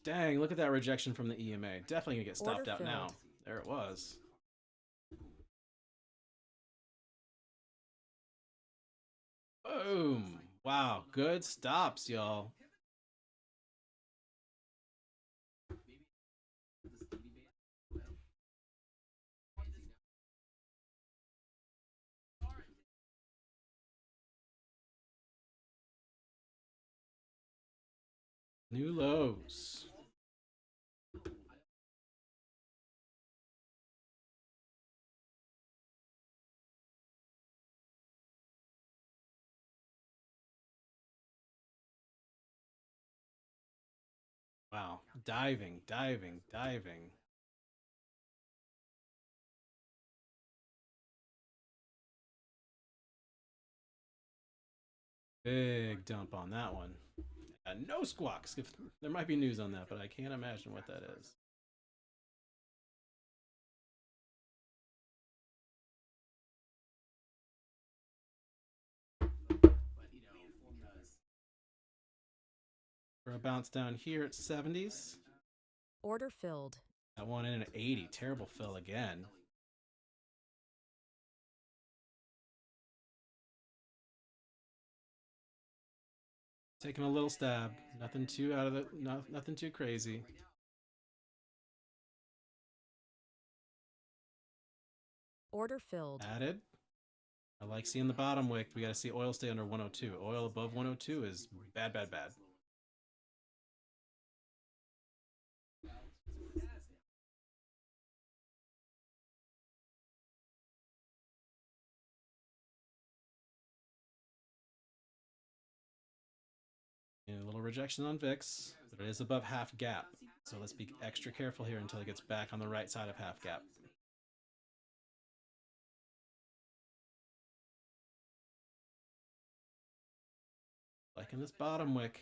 Dang, look at that rejection from the EMA. Definitely gonna get stopped out now. There it was. Boom. Wow, good stops, y'all. New lows. Wow, diving, diving, diving. Big dump on that one. No squawks. If there might be news on that, but I can't imagine what that is. For a bounce down here at 70s. Order filled. That one in at 80. Terrible fill again. Taking a little stab. Nothing too out of the. Nothing too crazy. Order filled. Added. I like seeing the bottom wick. We got to see oil stay under 102. Oil above 102 is bad, bad, bad. rejection on VIX, but it is above half gap. So let's be extra careful here until it gets back on the right side of half gap. Liking this bottom wick.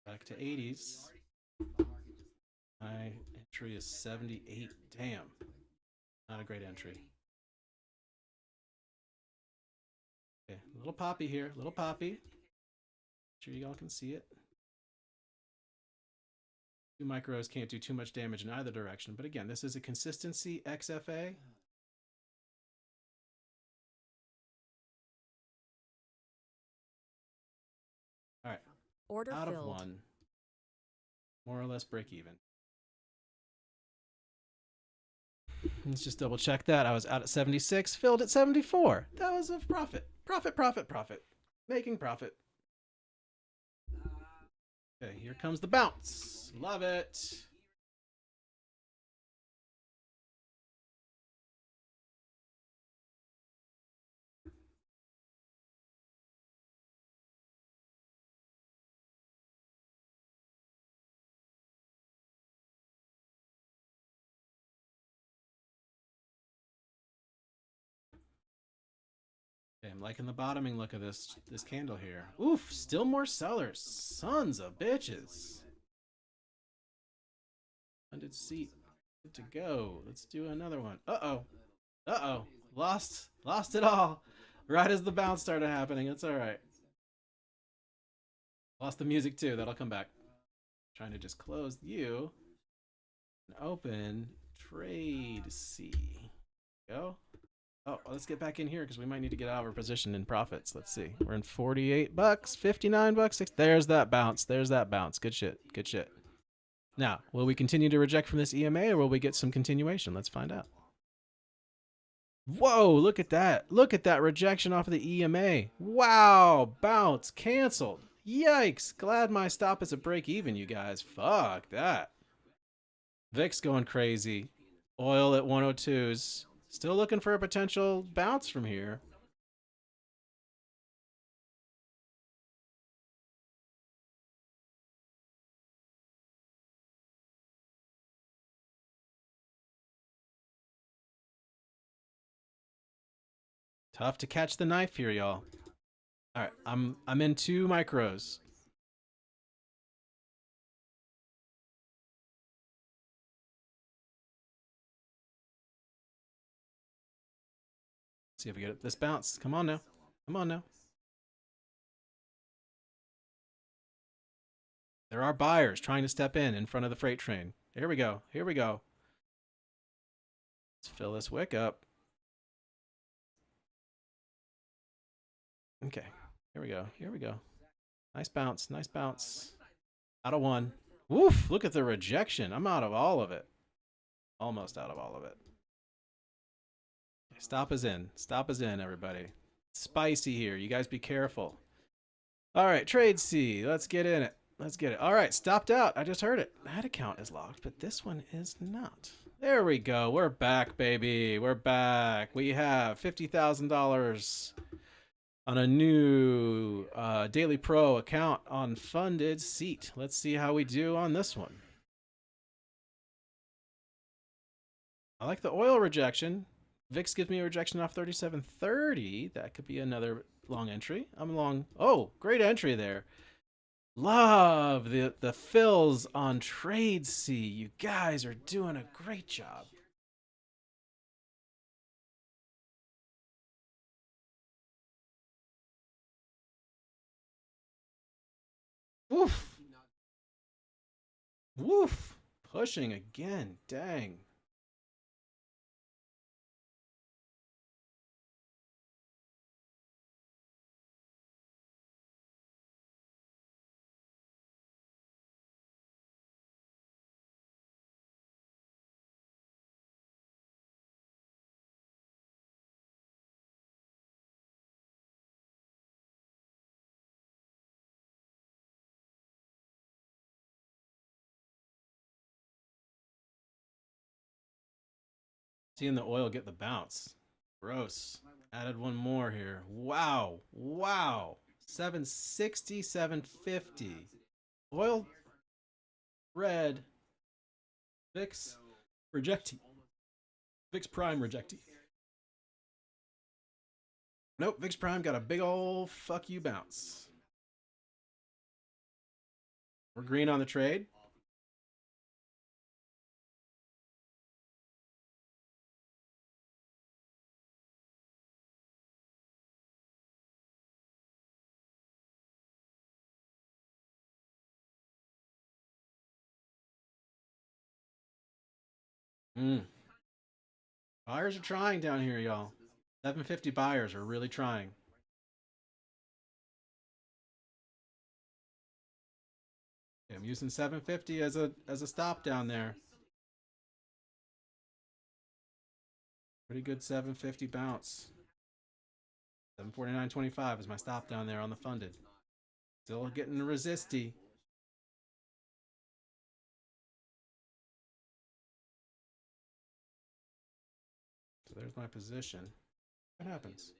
Back to 80s. My entry is 78. Damn. Not a great entry. Okay, little poppy here. Little poppy. Make sure you all can see it. 2 micros can't do too much damage in either direction. But again, this is a consistency XFA. All right. Order out filled. of 1. More or less break even. Let's just double check that. I was out at 76, filled at 74. That was a profit. Profit, profit, profit. Making profit. Okay, here comes the bounce. Love it. Okay, I'm liking the bottoming look of this candle here. Oof, still more sellers. Sons of bitches. Funded seat. Good to go. Let's do another one. Uh-oh. Uh-oh. Lost it all. Right as the bounce started happening. It's all right. Lost the music too. That'll come back. Trying to just close you and open trade C. Go. Oh, let's get back in here because we might need to get out of our position in profits. Let's see. We're in 48 bucks, 59 bucks. There's that bounce. There's that bounce. Good shit. Good shit. Now, will we continue to reject from this EMA or will we get some continuation? Let's find out. Whoa, look at that. Look at that rejection off of the EMA. Wow, bounce canceled. Yikes. Glad my stop is a break even, you guys. Fuck that. VIX going crazy. Oil at 102s. Still looking for a potential bounce from here. Tough to catch the knife here, y'all. All right, I'm in 2 micros. See if we get this bounce. Come on now. Come on now. There are buyers trying to step in front of the freight train. Here we go. Here we go. Let's fill this wick up. Okay. Here we go. Here we go. Nice bounce. Nice bounce. Out of 1. Woof. Look at the rejection. I'm out of all of it. Almost out of all of it. Stop is in. Stop is in, everybody. Spicy here. You guys be careful. All right. Trade C. Let's get in it. Let's get it. All right. Stopped out. I just heard it. That account is locked, but this one is not. There we go. We're back, baby. We're back. We have $50,000 on a new Daily Pro account on Funded Seat. Let's see how we do on this one. I like the oil rejection. VIX gives me a rejection off 37.30. That could be another long entry. I'm long. Oh, great entry there. Love the fills on Trade C. You guys are doing a great job. Woof. Woof. Pushing again. Dang. Seeing the oil get the bounce. Gross. Added one more here. Wow. Wow. 760, 750. Oil red. VIX rejecting. VIX Prime rejecting. Nope, VIX Prime got a big old fuck you bounce. We're green on the trade. Buyers are trying down here, y'all. 750 buyers are really trying. Okay, I'm using 750 as a stop down there. Pretty good 750 bounce. 749.25 is my stop down there on the funded. Still getting resisty. So there's my position. What happens?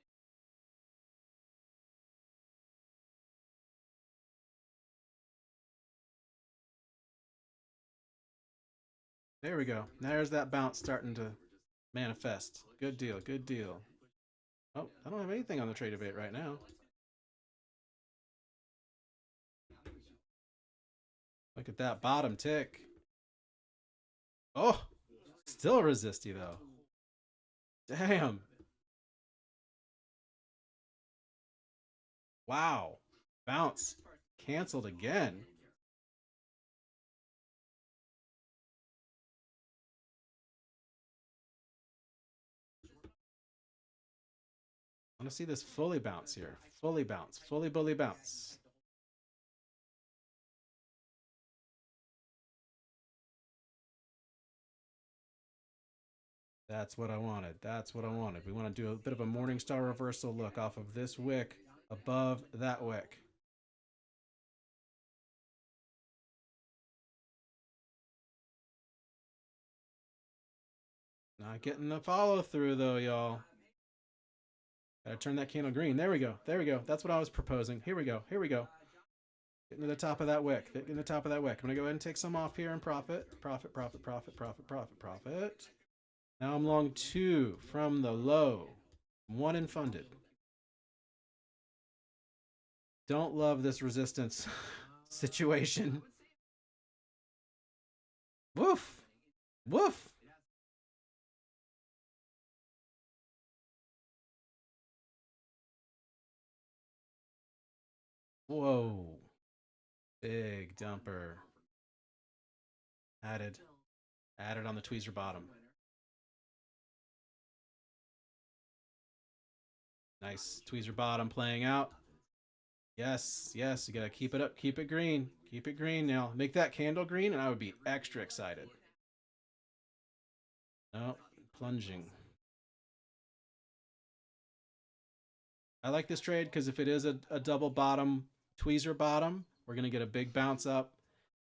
There we go. There's that bounce starting to manifest. Good deal, good deal. Oh, I don't have anything on the trade debate right now. Look at that bottom tick. Oh, still resisty though. Damn. Wow. Bounce. Canceled again. I want to see this fully bounce here. Fully bounce. Fully bully bounce. That's what I wanted. That's what I wanted. We want to do a bit of a morning star reversal look off of this wick above that wick. Not getting the follow through though, y'all. Gotta turn that candle green. There we go. There we go. That's what I was proposing. Here we go. Here we go. Getting to the top of that wick. Getting to the top of that wick. I'm gonna go ahead and take some off here and profit. Profit, profit, profit, profit, profit, profit. Now I'm long 2 from the low. 1 in funded. Don't love this resistance situation. Woof. Woof. Whoa. Big dumper. Added. Added on the tweezer bottom. Nice tweezer bottom playing out. Yes, yes, you gotta keep it up, keep it green. Keep it green now. Make that candle green and I would be extra excited. No, plunging. I like this trade because if it is a double bottom, tweezer bottom, we're gonna get a big bounce up.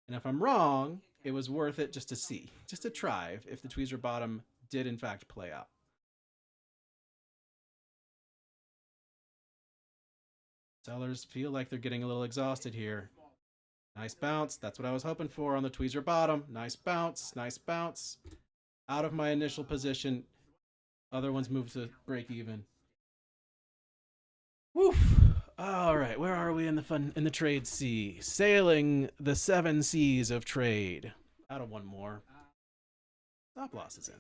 And if I'm wrong, it was worth it just to see, just to try if the tweezer bottom did in fact play out. Sellers feel like they're getting a little exhausted here. Nice bounce. That's what I was hoping for on the tweezer bottom. Nice bounce. Nice bounce. Out of my initial position. Other ones move to break even. Woof. All right, where are we in the trade sea? Sailing the 7 seas of trade. Out of one more. Stop loss is in.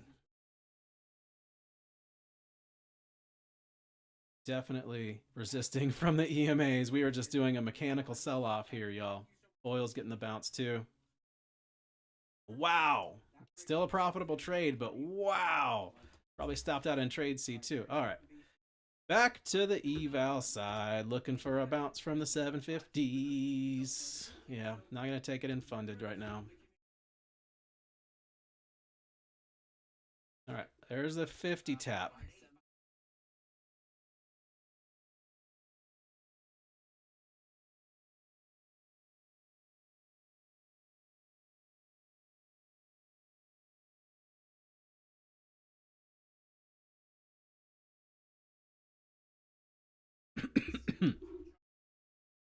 Definitely resisting from the EMAs. We are just doing a mechanical sell-off here, y'all. Oil's getting the bounce too. Wow. Still a profitable trade, but wow. Probably stopped out in trade C too. All right. Back to the eval side. Looking for a bounce from the 750s. Yeah, not going to take it in funded right now. All right. There's the 50 tap.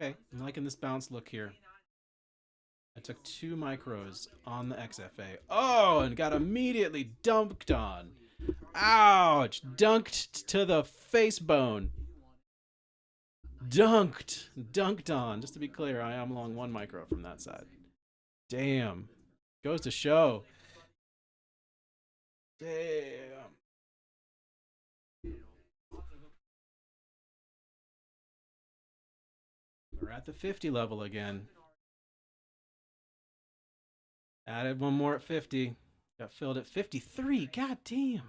Okay, I'm liking this bounce look here. I took 2 micros on the XFA. Oh, and got immediately dunked on. Ouch! Dunked to the face bone. Dunked on. Just to be clear, I am long 1 micro from that side. Damn. Goes to show. Damn. We're at the 50 level again. Added 1 more at 50. Got filled at 53. God damn.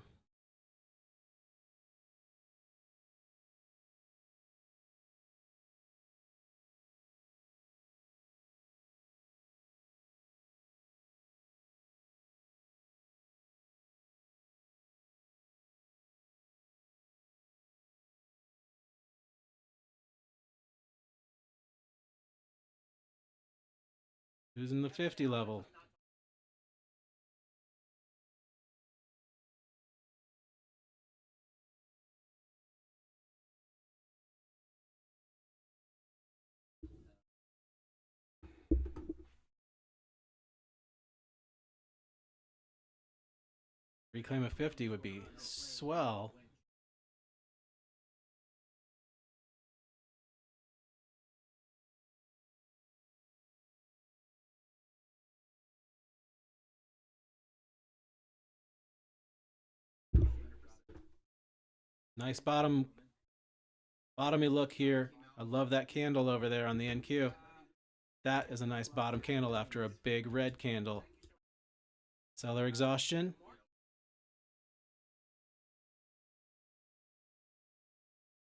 Who's in the 50 level? Reclaim a 50 would be swell. Nice bottomy look here. I love that candle over there on the NQ. That is a nice bottom candle after a big red candle. Seller exhaustion.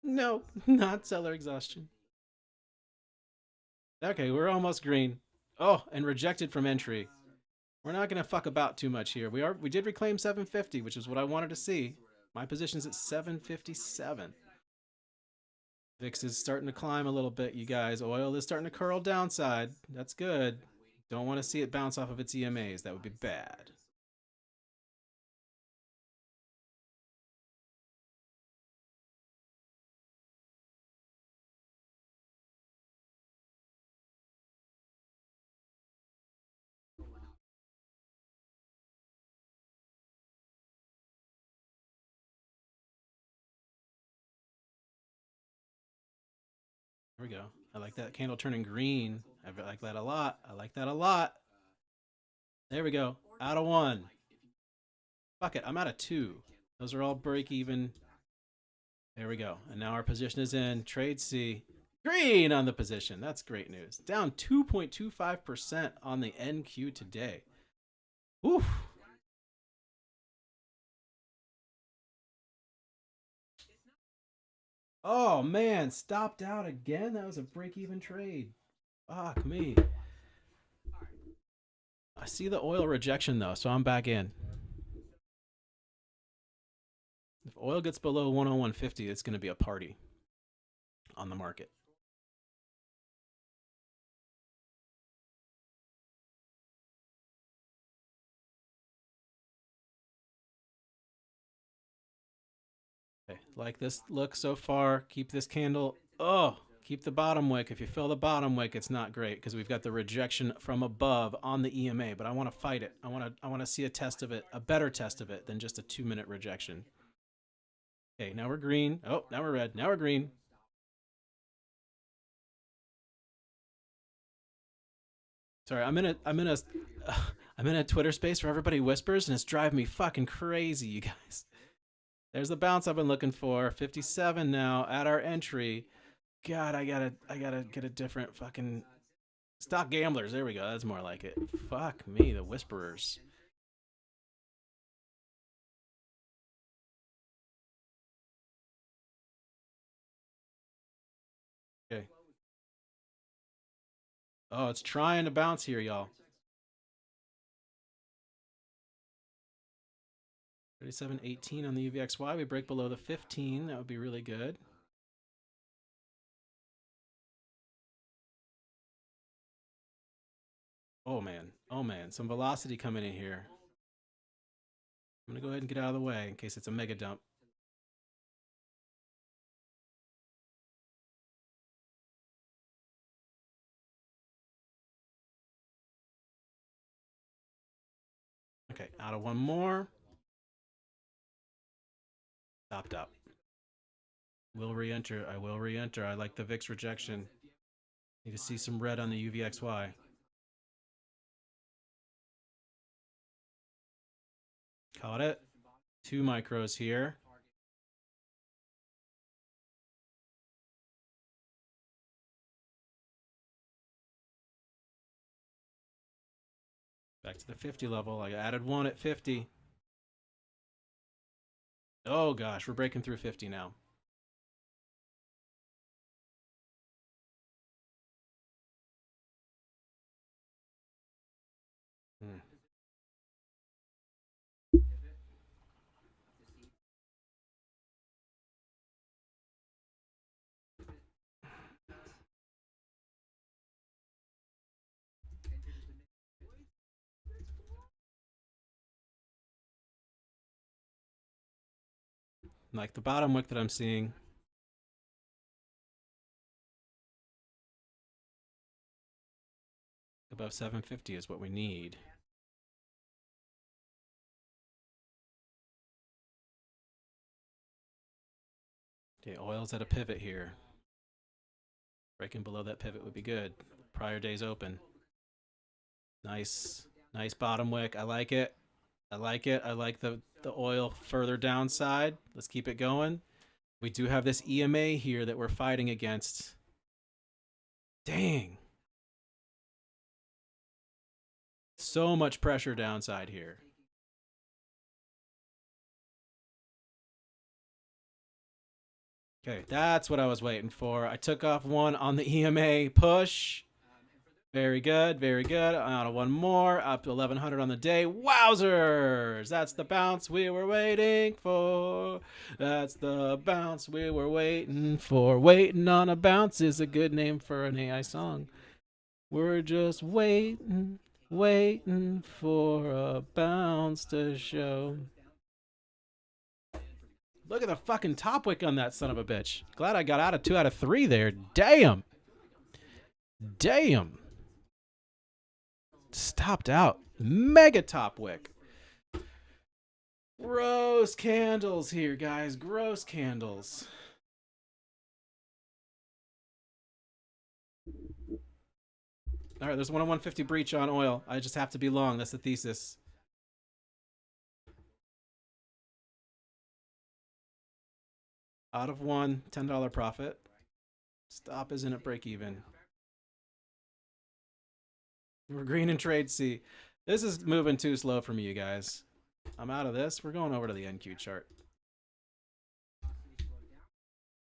No, not seller exhaustion. Okay, we're almost green. Oh, and rejected from entry. We're not gonna fuck about too much here. We did reclaim 750, which is what I wanted to see. My position's at 757. VIX is starting to climb a little bit, you guys. Oil is starting to curl downside. That's good. Don't want to see it bounce off of its EMAs. That would be bad. There we go. I like that candle turning green. I like that a lot. I like that a lot. There we go. Out of 1. Fuck it. I'm out of 2. Those are all break even. There we go. And now our position is in. Trade C. Green on the position. That's great news. Down 2.25% on the NQ today. Oof. Oh, man. Stopped out again? That was a break-even trade. Fuck me. I see the oil rejection, though, so I'm back in. If oil gets below 101.50, it's going to be a party on the market. Okay, like this look so far. Keep this candle. Oh, keep the bottom wick. If you fill the bottom wick, it's not great because we've got the rejection from above on the EMA. But I want to fight it. I want to see a test of it, a better test of it than just a 2-minute rejection. Okay, now we're green. Oh, now we're red. Now we're green. Sorry, I'm in a Twitter space where everybody whispers and it's driving me fucking crazy, you guys. There's the bounce I've been looking for. 57 now at our entry. God, I gotta get a different fucking stock gamblers. There we go. That's more like it. Fuck me, the whisperers. Okay. Oh, it's trying to bounce here, y'all. 37.18 on the UVXY. We break below the 15. That would be really good. Oh man, some velocity coming in here. I'm gonna go ahead and get out of the way in case it's a mega dump. Okay, out of one more. Stopped up. Will re-enter. I will re-enter. I like the VIX rejection. Need to see some red on the UVXY. Caught it. 2 micros here. Back to the 50 level. I added 1 at 50. Oh gosh, we're breaking through 50 now. Like the bottom wick that I'm seeing. Above 750 is what we need. Okay, oil's at a pivot here. Breaking below that pivot would be good. Prior day's open. Nice. Nice bottom wick. I like it. I like it. I like the oil further downside. Let's keep it going. We do have this EMA here that we're fighting against. Dang. So much pressure downside here. Okay, that's what I was waiting for. I took off 1 on the EMA push. Very good, very good. Out of 1 more, up to 1100 on the day. Wowzers! That's the bounce we were waiting for. That's the bounce we were waiting for. Waiting on a bounce is a good name for an AI song. We're just waiting, waiting for a bounce to show. Look at the fucking top wick on that son of a bitch. Glad I got out of 2 out of 3 there. Damn. Damn. Stopped out. Mega top wick. Gross candles here, guys. Gross candles. All right, there's 1 on 150 breach on oil. I just have to be long. That's the thesis. Out of 1, $10 profit. Stop isn't at break even. We're green in trade C. This is moving too slow for me, you guys. I'm out of this. We're going over to the NQ chart.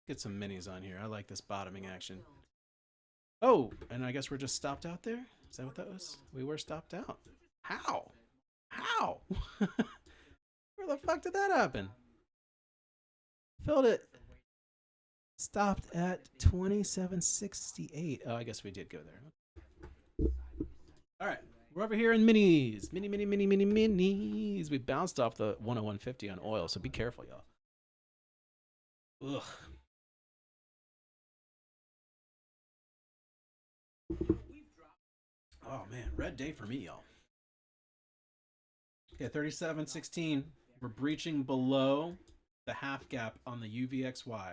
Get some minis on here. I like this bottoming action. Oh, and I guess we're just stopped out there? Is that what that was? We were stopped out. How? How? Where the fuck did that happen? Filled it. Stopped at 2768. Oh, I guess we did go there. All right, we're over here in minis. Minis. We bounced off the 101.50 on oil, so be careful, y'all. Ugh. Oh, man, red day for me, y'all. Okay, 37.16. We're breaching below the half gap on the UVXY.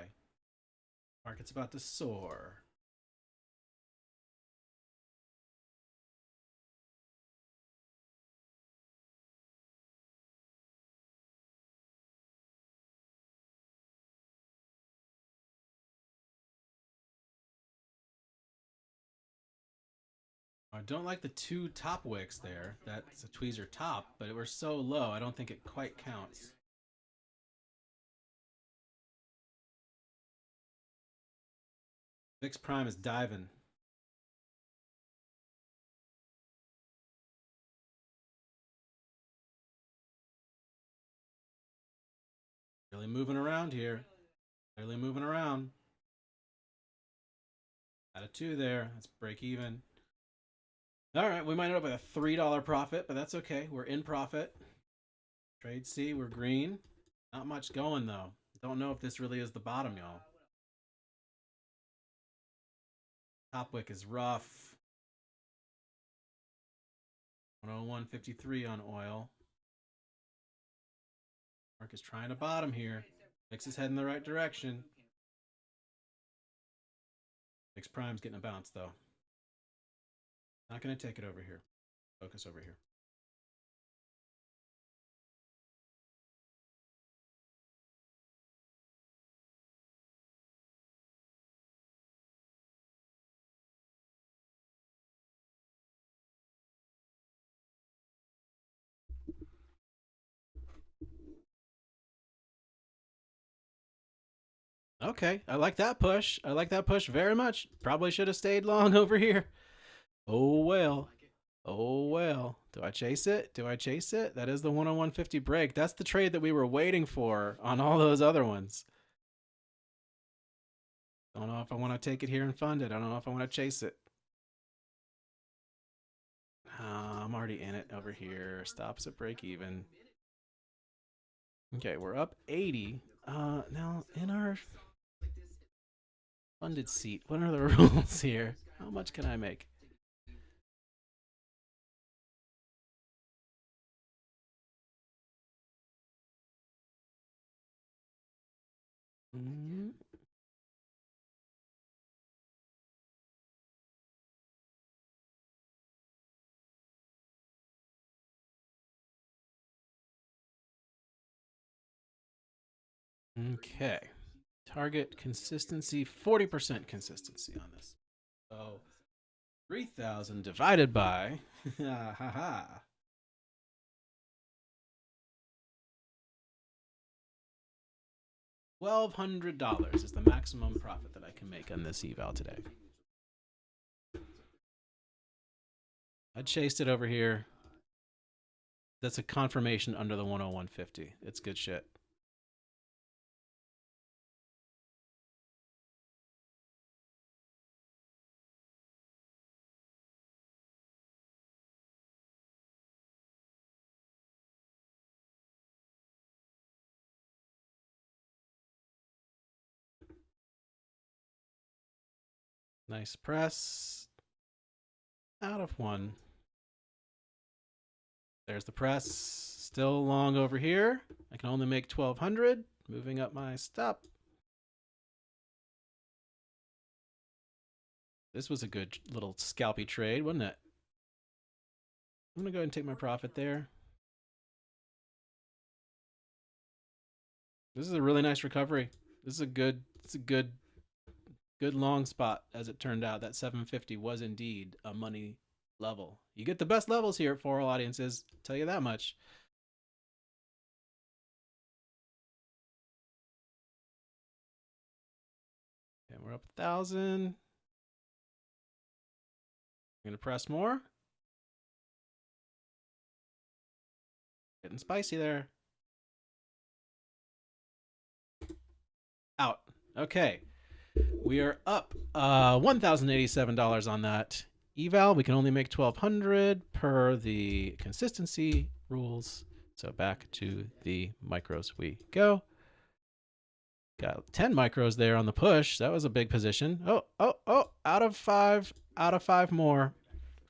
Market's about to soar. I don't like the 2 top wicks there. That's a tweezer top, but we're so low, I don't think it quite counts. VIX Prime is diving. Really moving around here. Really moving around. Out of 2 there. That's break even. All right, we might end up with a $3 profit, but that's okay. We're in profit. Trade C, we're green. Not much going, though. Don't know if this really is the bottom, y'all. Top wick is rough. 101.53 on oil. Mark is trying to bottom here. VIX is heading the right direction. VIX Prime's getting a bounce, though. Not going to take it over here. Focus over here. Okay, I like that push. I like that push very much. Probably should have stayed long over here. Oh well. Oh well. Do I chase it? Do I chase it? That is the 101.50 break. That's the trade that we were waiting for on all those other ones. Don't know if I want to take it here and fund it. I don't know if I want to chase it. I'm already in it over here. Stops at break even. Okay, we're up 80. Now in our funded seat, what are the rules here? How much can I make? Okay. Target consistency, 40% consistency on this. So 3,000 divided by, $1,200 is the maximum profit that I can make on this eval today. I chased it over here. That's a confirmation under the 101.50. It's good shit. Nice press. Out of one. There's the press. Still long over here. I can only make 1,200. Moving up my stop. This was a good little scalpy trade, wasn't it? I'm going to go ahead and take my profit there. This is a really nice recovery. This is a good, good long spot, as it turned out. That 750 was indeed a money level. You get the best levels here at For All Audiences, I'll tell you that much. And we're up 1,000. I'm gonna press more. Getting spicy there. Out. Okay. We are up $1,087 on that eval. We can only make 1,200 per the consistency rules. So back to the micros we go. Got 10 micros there on the push. That was a big position. Oh, out of five more.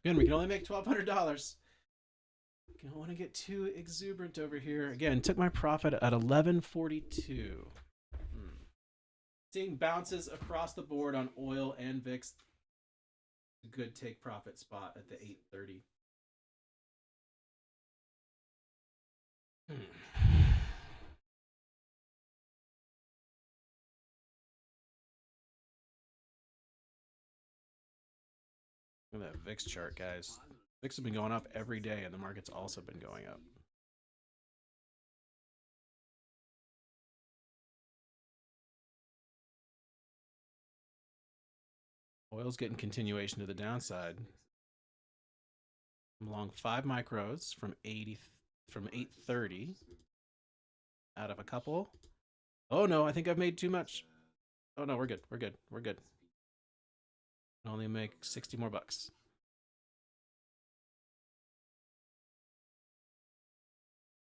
Again, we can only make $1,200. Don't want to get too exuberant over here. Again, took my profit at 11.42. Seeing bounces across the board on oil and VIX. A good take profit spot at the 8.30. Look at that VIX chart, guys. VIX has been going up every day, and the market's also been going up. Oil's getting continuation to the downside. I'm long 5 micros from 830 out of a couple. Oh no, I think I've made too much. Oh no, we're good. We're good. We're good. I'll only make 60 more bucks.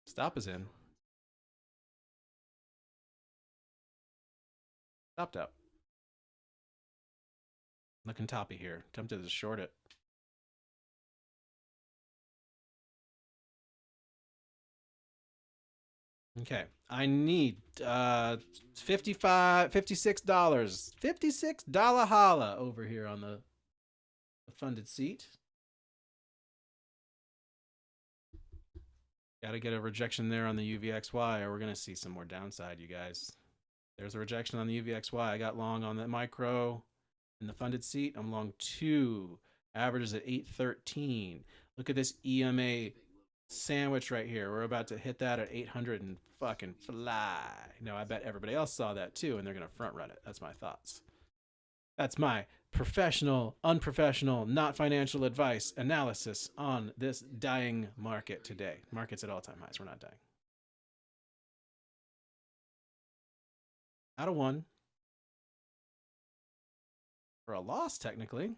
Stop is in. Stopped out. Looking toppy here. Tempted to short it. Okay, I need $56. $56 holla over here on the funded seat. Got to get a rejection there on the UVXY, or we're going to see some more downside, you guys. There's a rejection on the UVXY. I got long on the micro in the funded seat. I'm long 2. Averages at 813. Look at this EMA sandwich right here. We're about to hit that at 800 and fucking fly. No, I bet everybody else saw that too, and they're going to front run it. That's my thoughts. That's my professional, unprofessional, not financial advice analysis on this dying market today. Market's at all-time highs. We're not dying. Out of 1. For a loss, technically.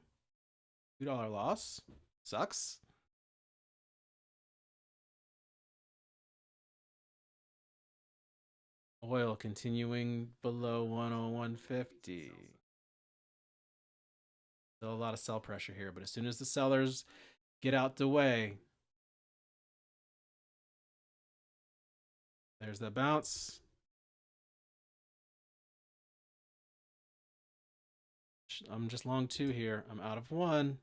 $2 loss. Sucks. Oil continuing below 101.50. Still a lot of sell pressure here, but as soon as the sellers get out the way, there's the bounce. I'm just long 2 here. I'm out of 1.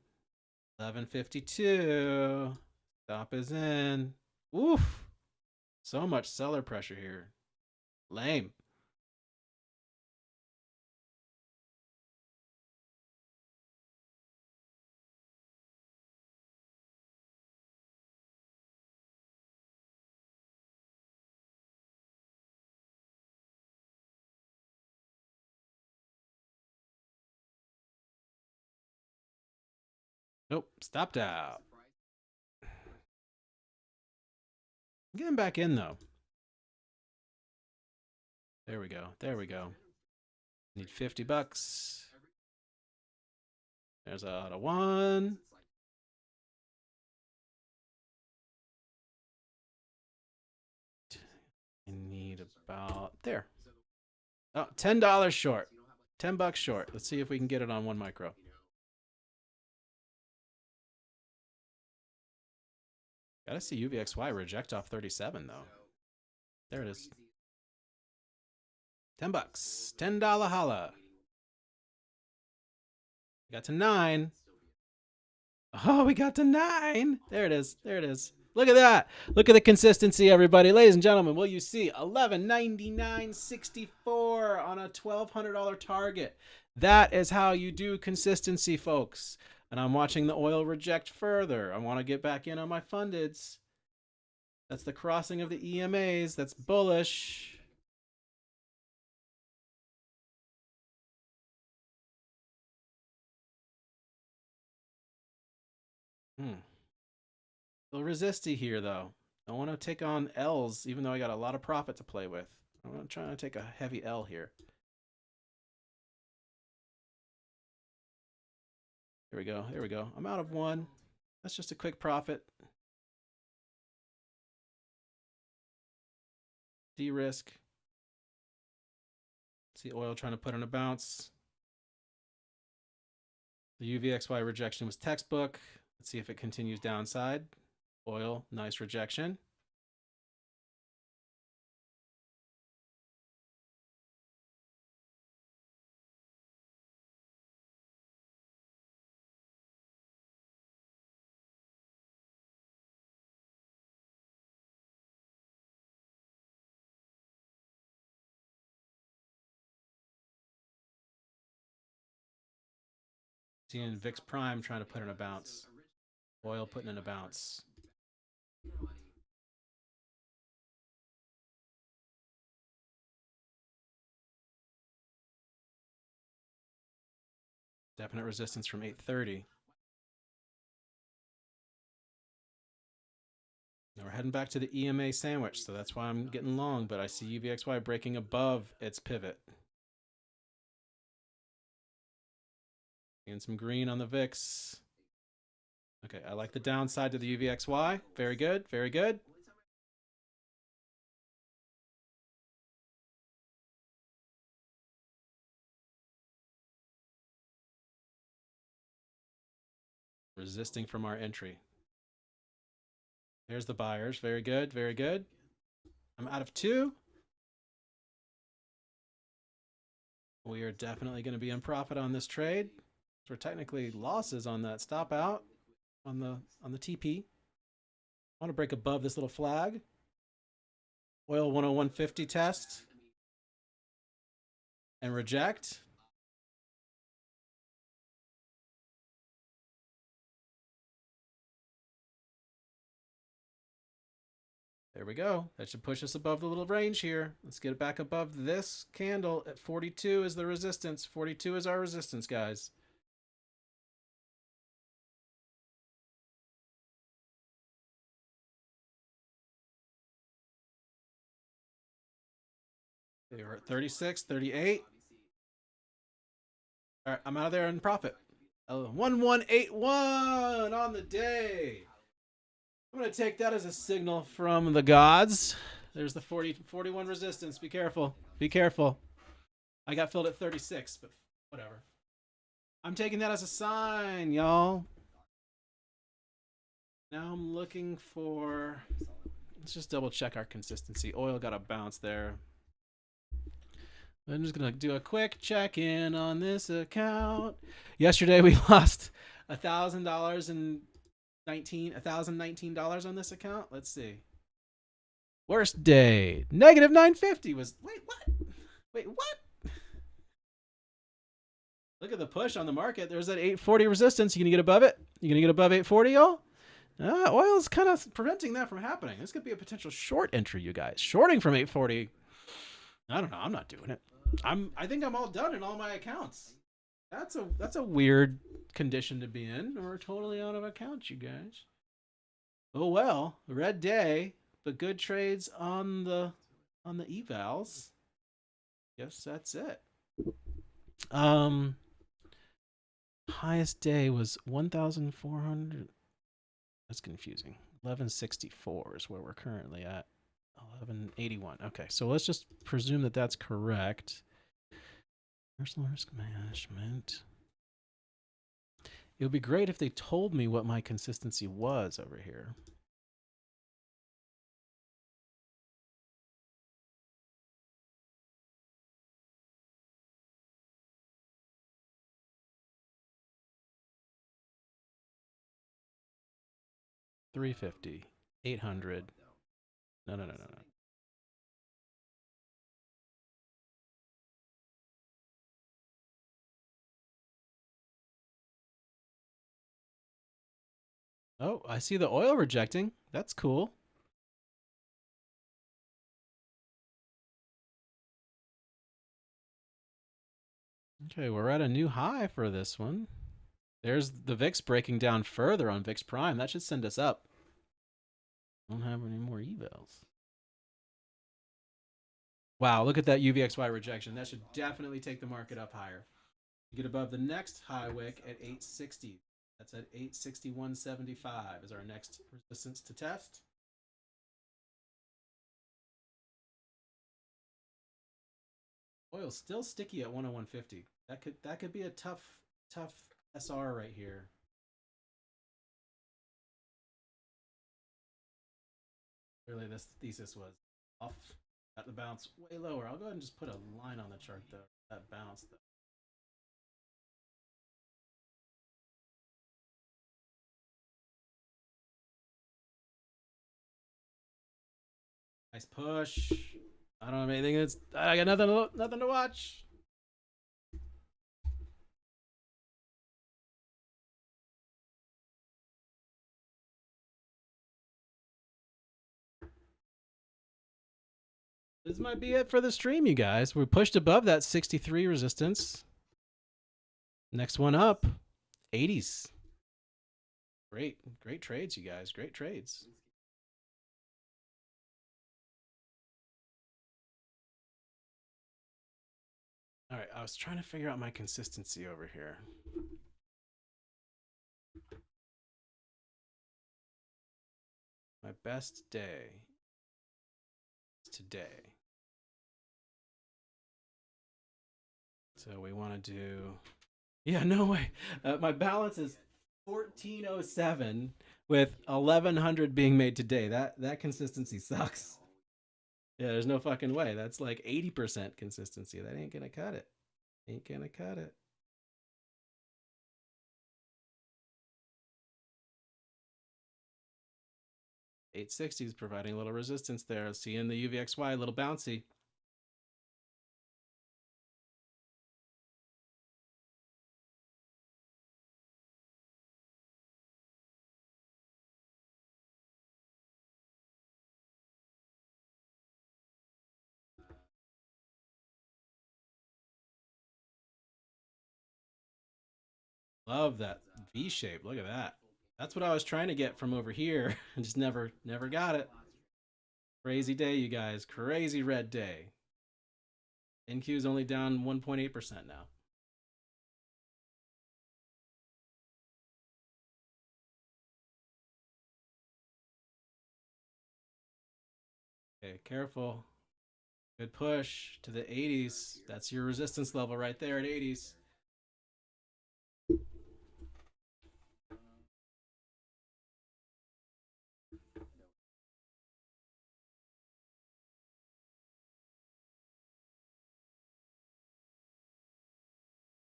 11.52. Stop is in. Oof. So much seller pressure here. Lame. Nope. Stopped out. Getting back in though. There we go. There we go. Need $50. There's out of 1. I need about there. Oh, $10 short. $10 short. Let's see if we can get it on 1 micro. Gotta see UVXY reject off 37 though. There it is. $10. $10 holla. We got to 9. Oh, we got to 9. There it is. There it is. Look at that. Look at the consistency, everybody. Ladies and gentlemen, will you see $11.99.64 on a $1,200 target? That is how you do consistency, folks. And I'm watching the oil reject further. I want to get back in on my fundeds. That's the crossing of the EMAs. That's bullish. Still resisty here, though. I want to take on L's, even though I got a lot of profit to play with. I'm trying to take a heavy L here. Here we go. Here we go. I'm out of 1. That's just a quick profit. De-risk. See oil trying to put in a bounce. The UVXY rejection was textbook. Let's see if it continues downside. Oil, nice rejection. Seeing VIX Prime trying to put in a bounce. Oil putting in a bounce. Definite resistance from 830. Now we're heading back to the EMA sandwich, so that's why I'm getting long, but I see UVXY breaking above its pivot. Getting some green on the VIX. Okay, I like the downside to the UVXY. Very good, very good. Resisting from our entry. There's the buyers. Very good, very good. I'm out of 2. We are definitely going to be in profit on this trade. So we're technically losses on that stop out on the TP. I want to break above this little flag. Oil 101.50 test and reject. There we go. That should push us above the little range here. Let's get it back above this candle at 42 is the resistance. 42 is our resistance, guys. They were at 36, 38. All right, I'm out of there in profit. 1181 on the day. I'm going to take that as a signal from the gods. There's the 41 resistance. Be careful. Be careful. I got filled at 36, but whatever. I'm taking that as a sign, y'all. Now I'm looking for... Let's just double check our consistency. Oil got a bounce there. I'm just going to do a quick check-in on this account. Yesterday we lost $1,019 on this account. Let's see. Worst day. Negative 950 was... Wait, what? Wait, what? Look at the push on the market. There's that 840 resistance. You going to get above it? You going to get above 840, y'all? Oil is kind of preventing that from happening. This could be a potential short entry, you guys. Shorting from 840. I don't know. I'm not doing it. I think I'm all done in all my accounts. That's a weird condition to be in. We're totally out of accounts, you guys. Oh well, red day, but good trades on the evals. Guess that's it. Highest day was 1,400. That's confusing. 1164 is where we're currently at. 1181. Okay, so let's just presume that that's correct. Personal risk management. It would be great if they told me what my consistency was over here. $350, $800. No. Oh, I see the oil rejecting. That's cool. Okay, we're at a new high for this one. There's the VIX breaking down further on VIX Prime. That should send us up. Don't have any more evals. Wow, look at that UVXY rejection. That should definitely take the market up higher. Get above the next high wick at 860. That's at 861.75 is our next resistance to test. Oil's still sticky at 101.50. That could be a tough SR right here. Really, this thesis was off. Got the bounce way lower. I'll go ahead and just put a line on the chart though. That bounce though. Nice push. I don't have anything. I got nothing to watch. This might be it for the stream, you guys. We pushed above that 63 resistance. Next one up, 80s. Great trades, you guys. Great trades. All right, I was trying to figure out my consistency over here. My best day is today. So we want to do... Yeah, no way. My balance is 1407 with 1100 being made today. That consistency sucks. Yeah, there's no fucking way. That's like 80% consistency. That ain't gonna cut it. Ain't gonna cut it. $860 is providing a little resistance there. Seeing the UVXY a little bouncy. Love that V shape. Look at that. That's what I was trying to get from over here. I just never got it. Crazy day, you guys. Crazy red day. NQ is only down 1.8% now. Okay, careful. Good push to the 80s. That's your resistance level right there at 80s.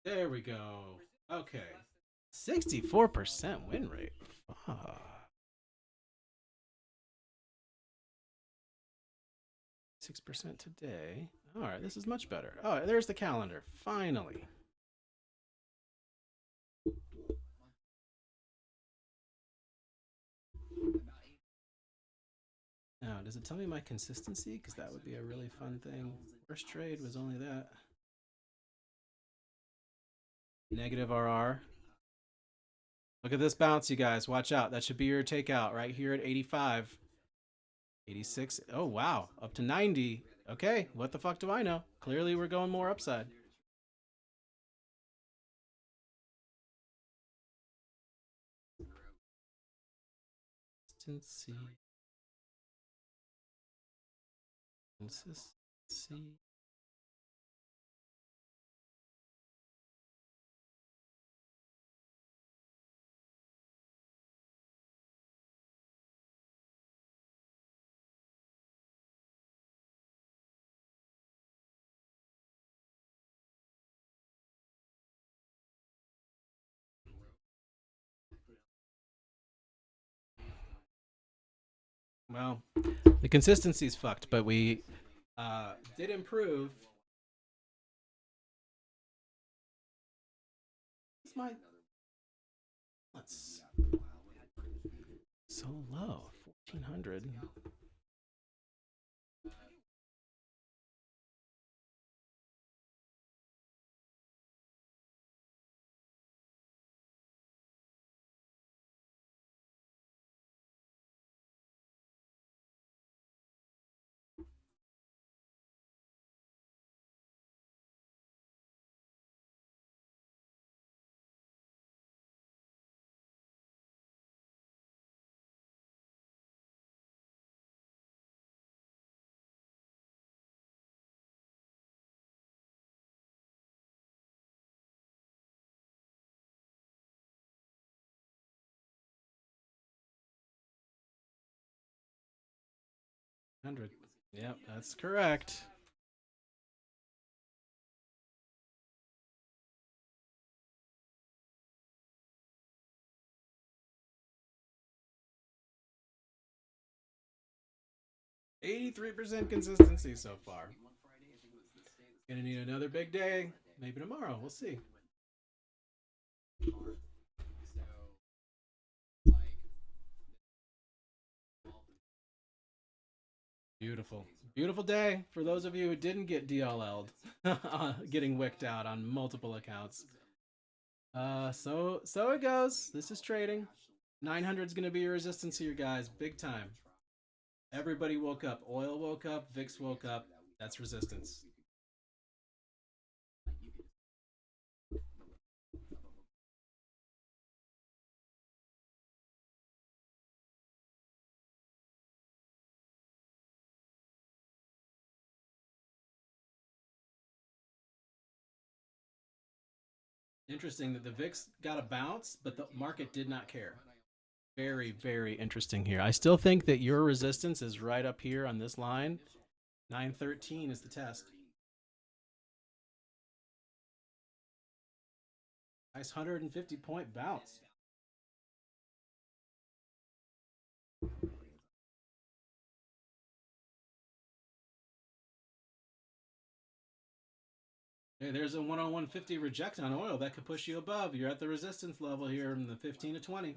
There we go. Okay. 64% win rate. Fuck. 6% today. All right, this is much better. Oh, there's the calendar. Finally. Now, does it tell me my consistency? Because that would be a really fun thing. First trade was only that. Negative RR. Look at this bounce, you guys. Watch out. That should be your takeout right here at 85. 86. Oh, wow. Up to 90. Okay, what the fuck do I know? Clearly, we're going more upside. Consistency. Consistency. Well, the consistency's fucked, but we did improve. It's my. Let's. So low. 1400. Yep, that's correct. %83% consistency so far. Gonna need another big day. Maybe tomorrow. We'll see. Beautiful. Beautiful day for those of you who didn't get DLL'd, getting wicked out on multiple accounts. So it goes. This is trading. 900 is going to be your resistance here, guys. Big time. Everybody woke up. Oil woke up. VIX woke up. That's resistance. Interesting that the VIX got a bounce, but the market did not care. Very, very interesting here. I still think that your resistance is right up here on this line. 913 is the test. Nice 150-point bounce. Hey, there's a 101.50 reject on oil that could push you above. You're at the resistance level here in the 15 to 20.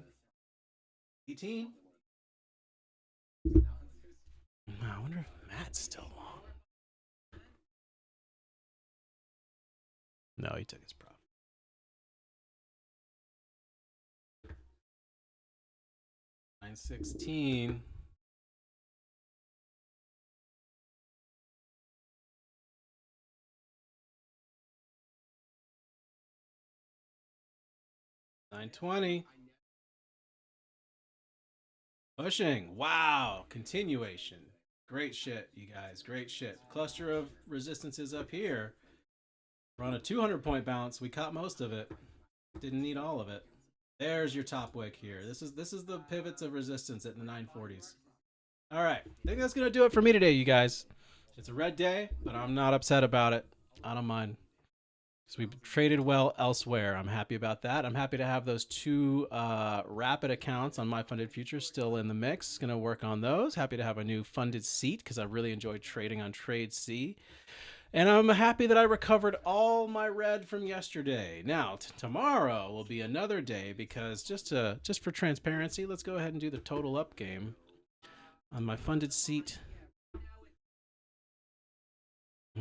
18. I wonder if Matt's still long. No, he took his profit. 916. $920. Pushing. Wow. Continuation. Great shit, you guys. Great shit. Cluster of resistances up here. We're on a 200-point bounce. We caught most of it. Didn't need all of it. There's your top wick here. This is the pivots of resistance at the 940s. All right. I think that's going to do it for me today, you guys. It's a red day, but I'm not upset about it. I don't mind. So we've traded well elsewhere. I'm happy about that. I'm happy to have those two rapid accounts on MyFundedFutures still in the mix. Going to work on those. Happy to have a new funded seat because I really enjoyed trading on Trade C. And I'm happy that I recovered all my red from yesterday. Now, tomorrow will be another day because just for transparency, let's go ahead and do the total up game on my funded seat.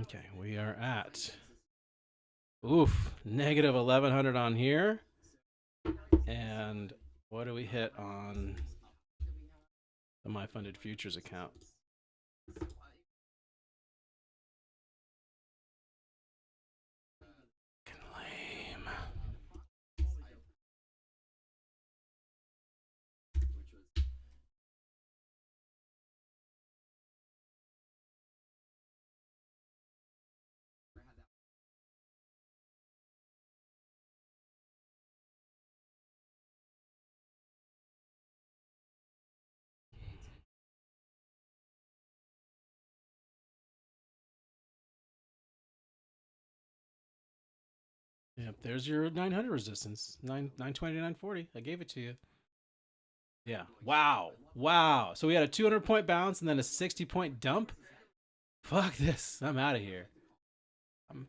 Okay, we are at... Oof, negative 1,100 on here. And what do we hit on the MyFundedFutures account? Lame. Yep, there's your 900 resistance. 920 to 940. I gave it to you. Yeah. Wow. Wow. So we had a 200-point bounce and then a 60-point dump. Fuck this. I'm out of here. I'm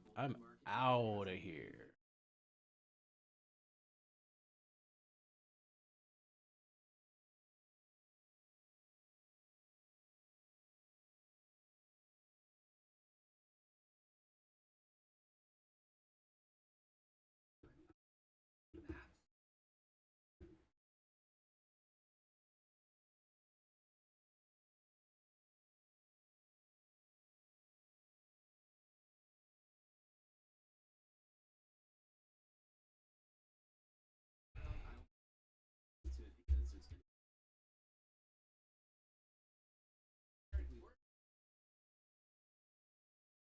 out of here.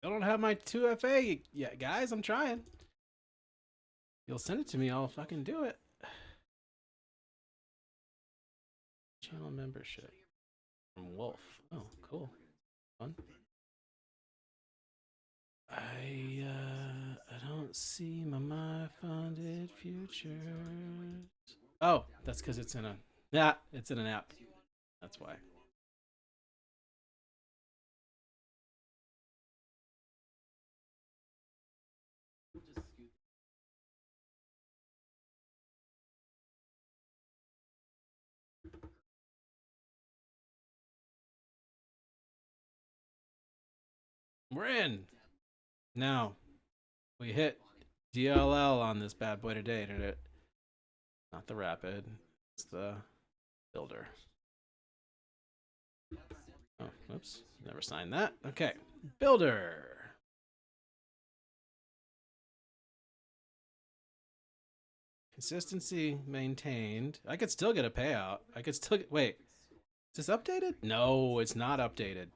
I don't have my 2FA yet, guys. I'm trying. You'll send it to me. I'll fucking do it. Channel membership from Wolf. Oh, cool. Fun. I don't see my MyFundedFutures. Oh, that's because it's in it's in an app. That's why. We're in. Now, we hit DLL on this bad boy today, did it? Not the rapid, it's the builder. Oh, oops, never signed that. Okay, builder. Consistency maintained. I could still get a payout. I could still get, wait, is this updated? No, it's not updated.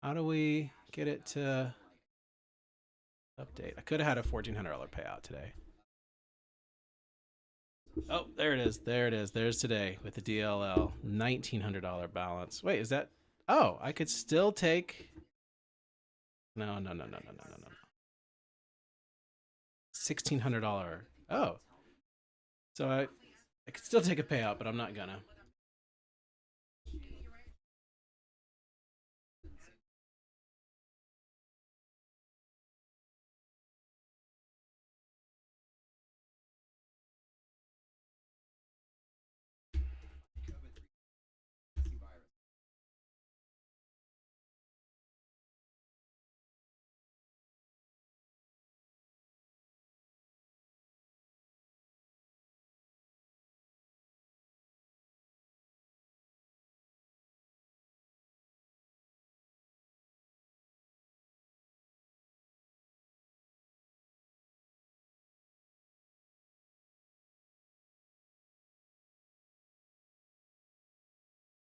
How do we get it to update? I could have had a $1,400 payout today. Oh, there it is. There it is. There's today with the DLL. $1,900 balance. Wait, is that? Oh, I could still take No, no, no, no, no, no, no, no. $1,600. Oh, so I could still take a payout, but I'm not gonna.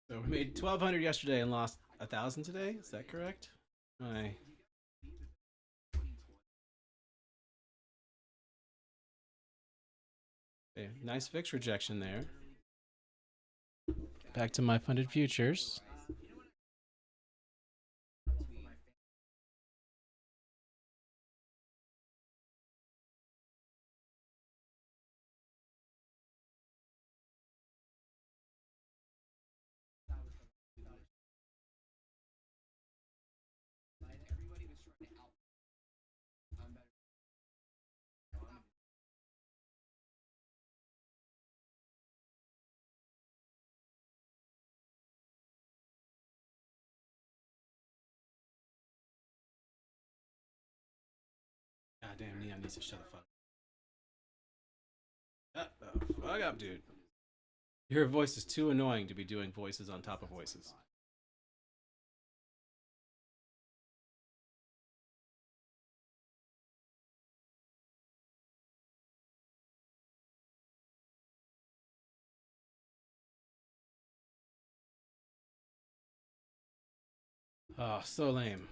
So we made 1,200 yesterday and lost 1,000 today. Is that correct? My okay, nice fix rejection there. Back to my funded futures. God damn, Neon needs to shut the fuck up. Fuck up, dude. Your voice is too annoying to be doing voices on top of voices. Oh, so lame.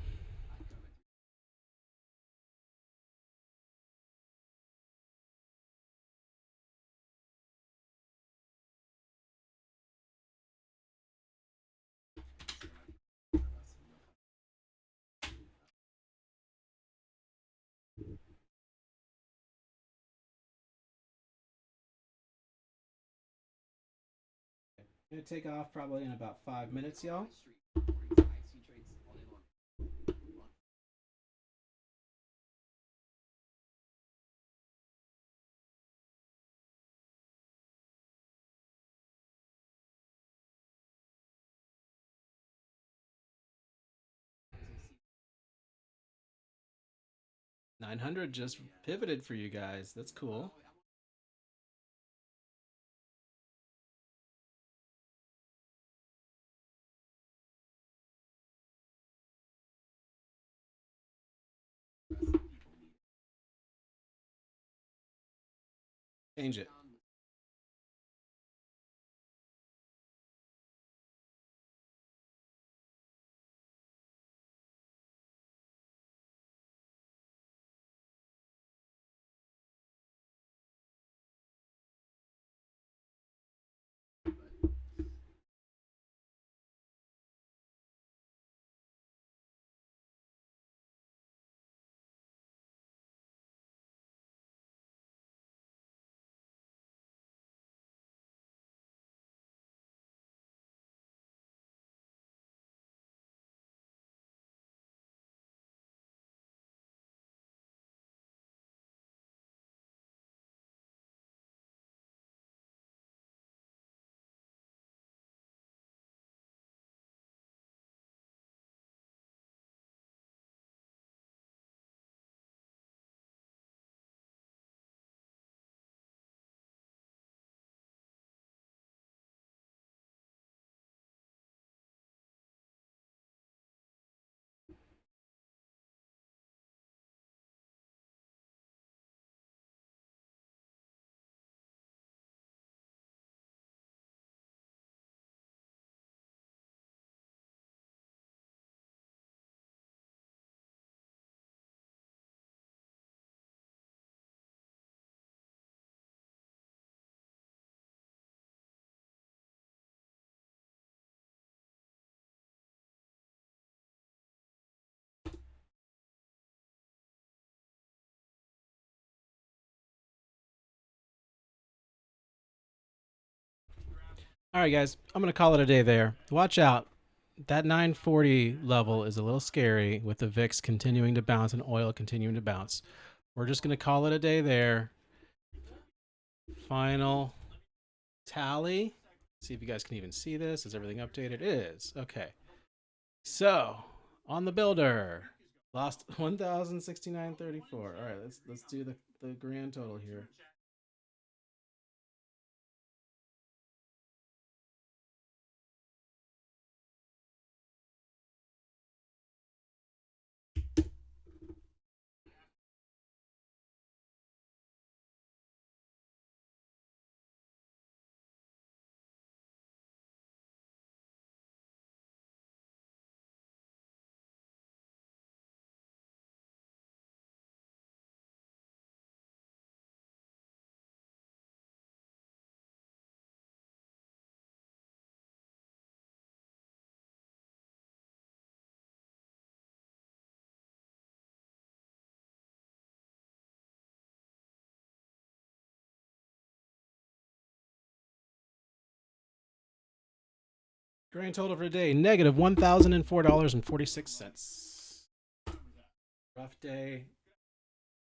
Gonna take off probably in about 5 minutes, y'all. $900 just pivoted for you guys. That's cool. Change it. All right, guys, I'm going to call it a day there. Watch out. That 940 level is a little scary with the VIX continuing to bounce and oil continuing to bounce. We're just going to call it a day there. Final tally. See if you guys can even see this. Is everything updated? It is. Okay. So, on the builder, lost 1,069.34. All right, let's do the grand total here. Grand total for the day, negative $1,004.46. Rough day.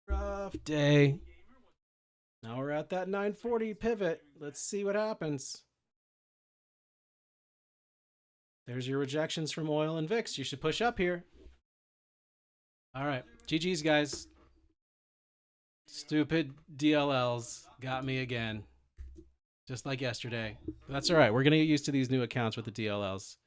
Rough day. Now we're at that 940 pivot. Let's see what happens. There's your rejections from oil and VIX. You should push up here. All right. GG's, guys. Stupid DLLs got me again. Just like yesterday. That's all right. We're going to get used to these new accounts with the DLLs.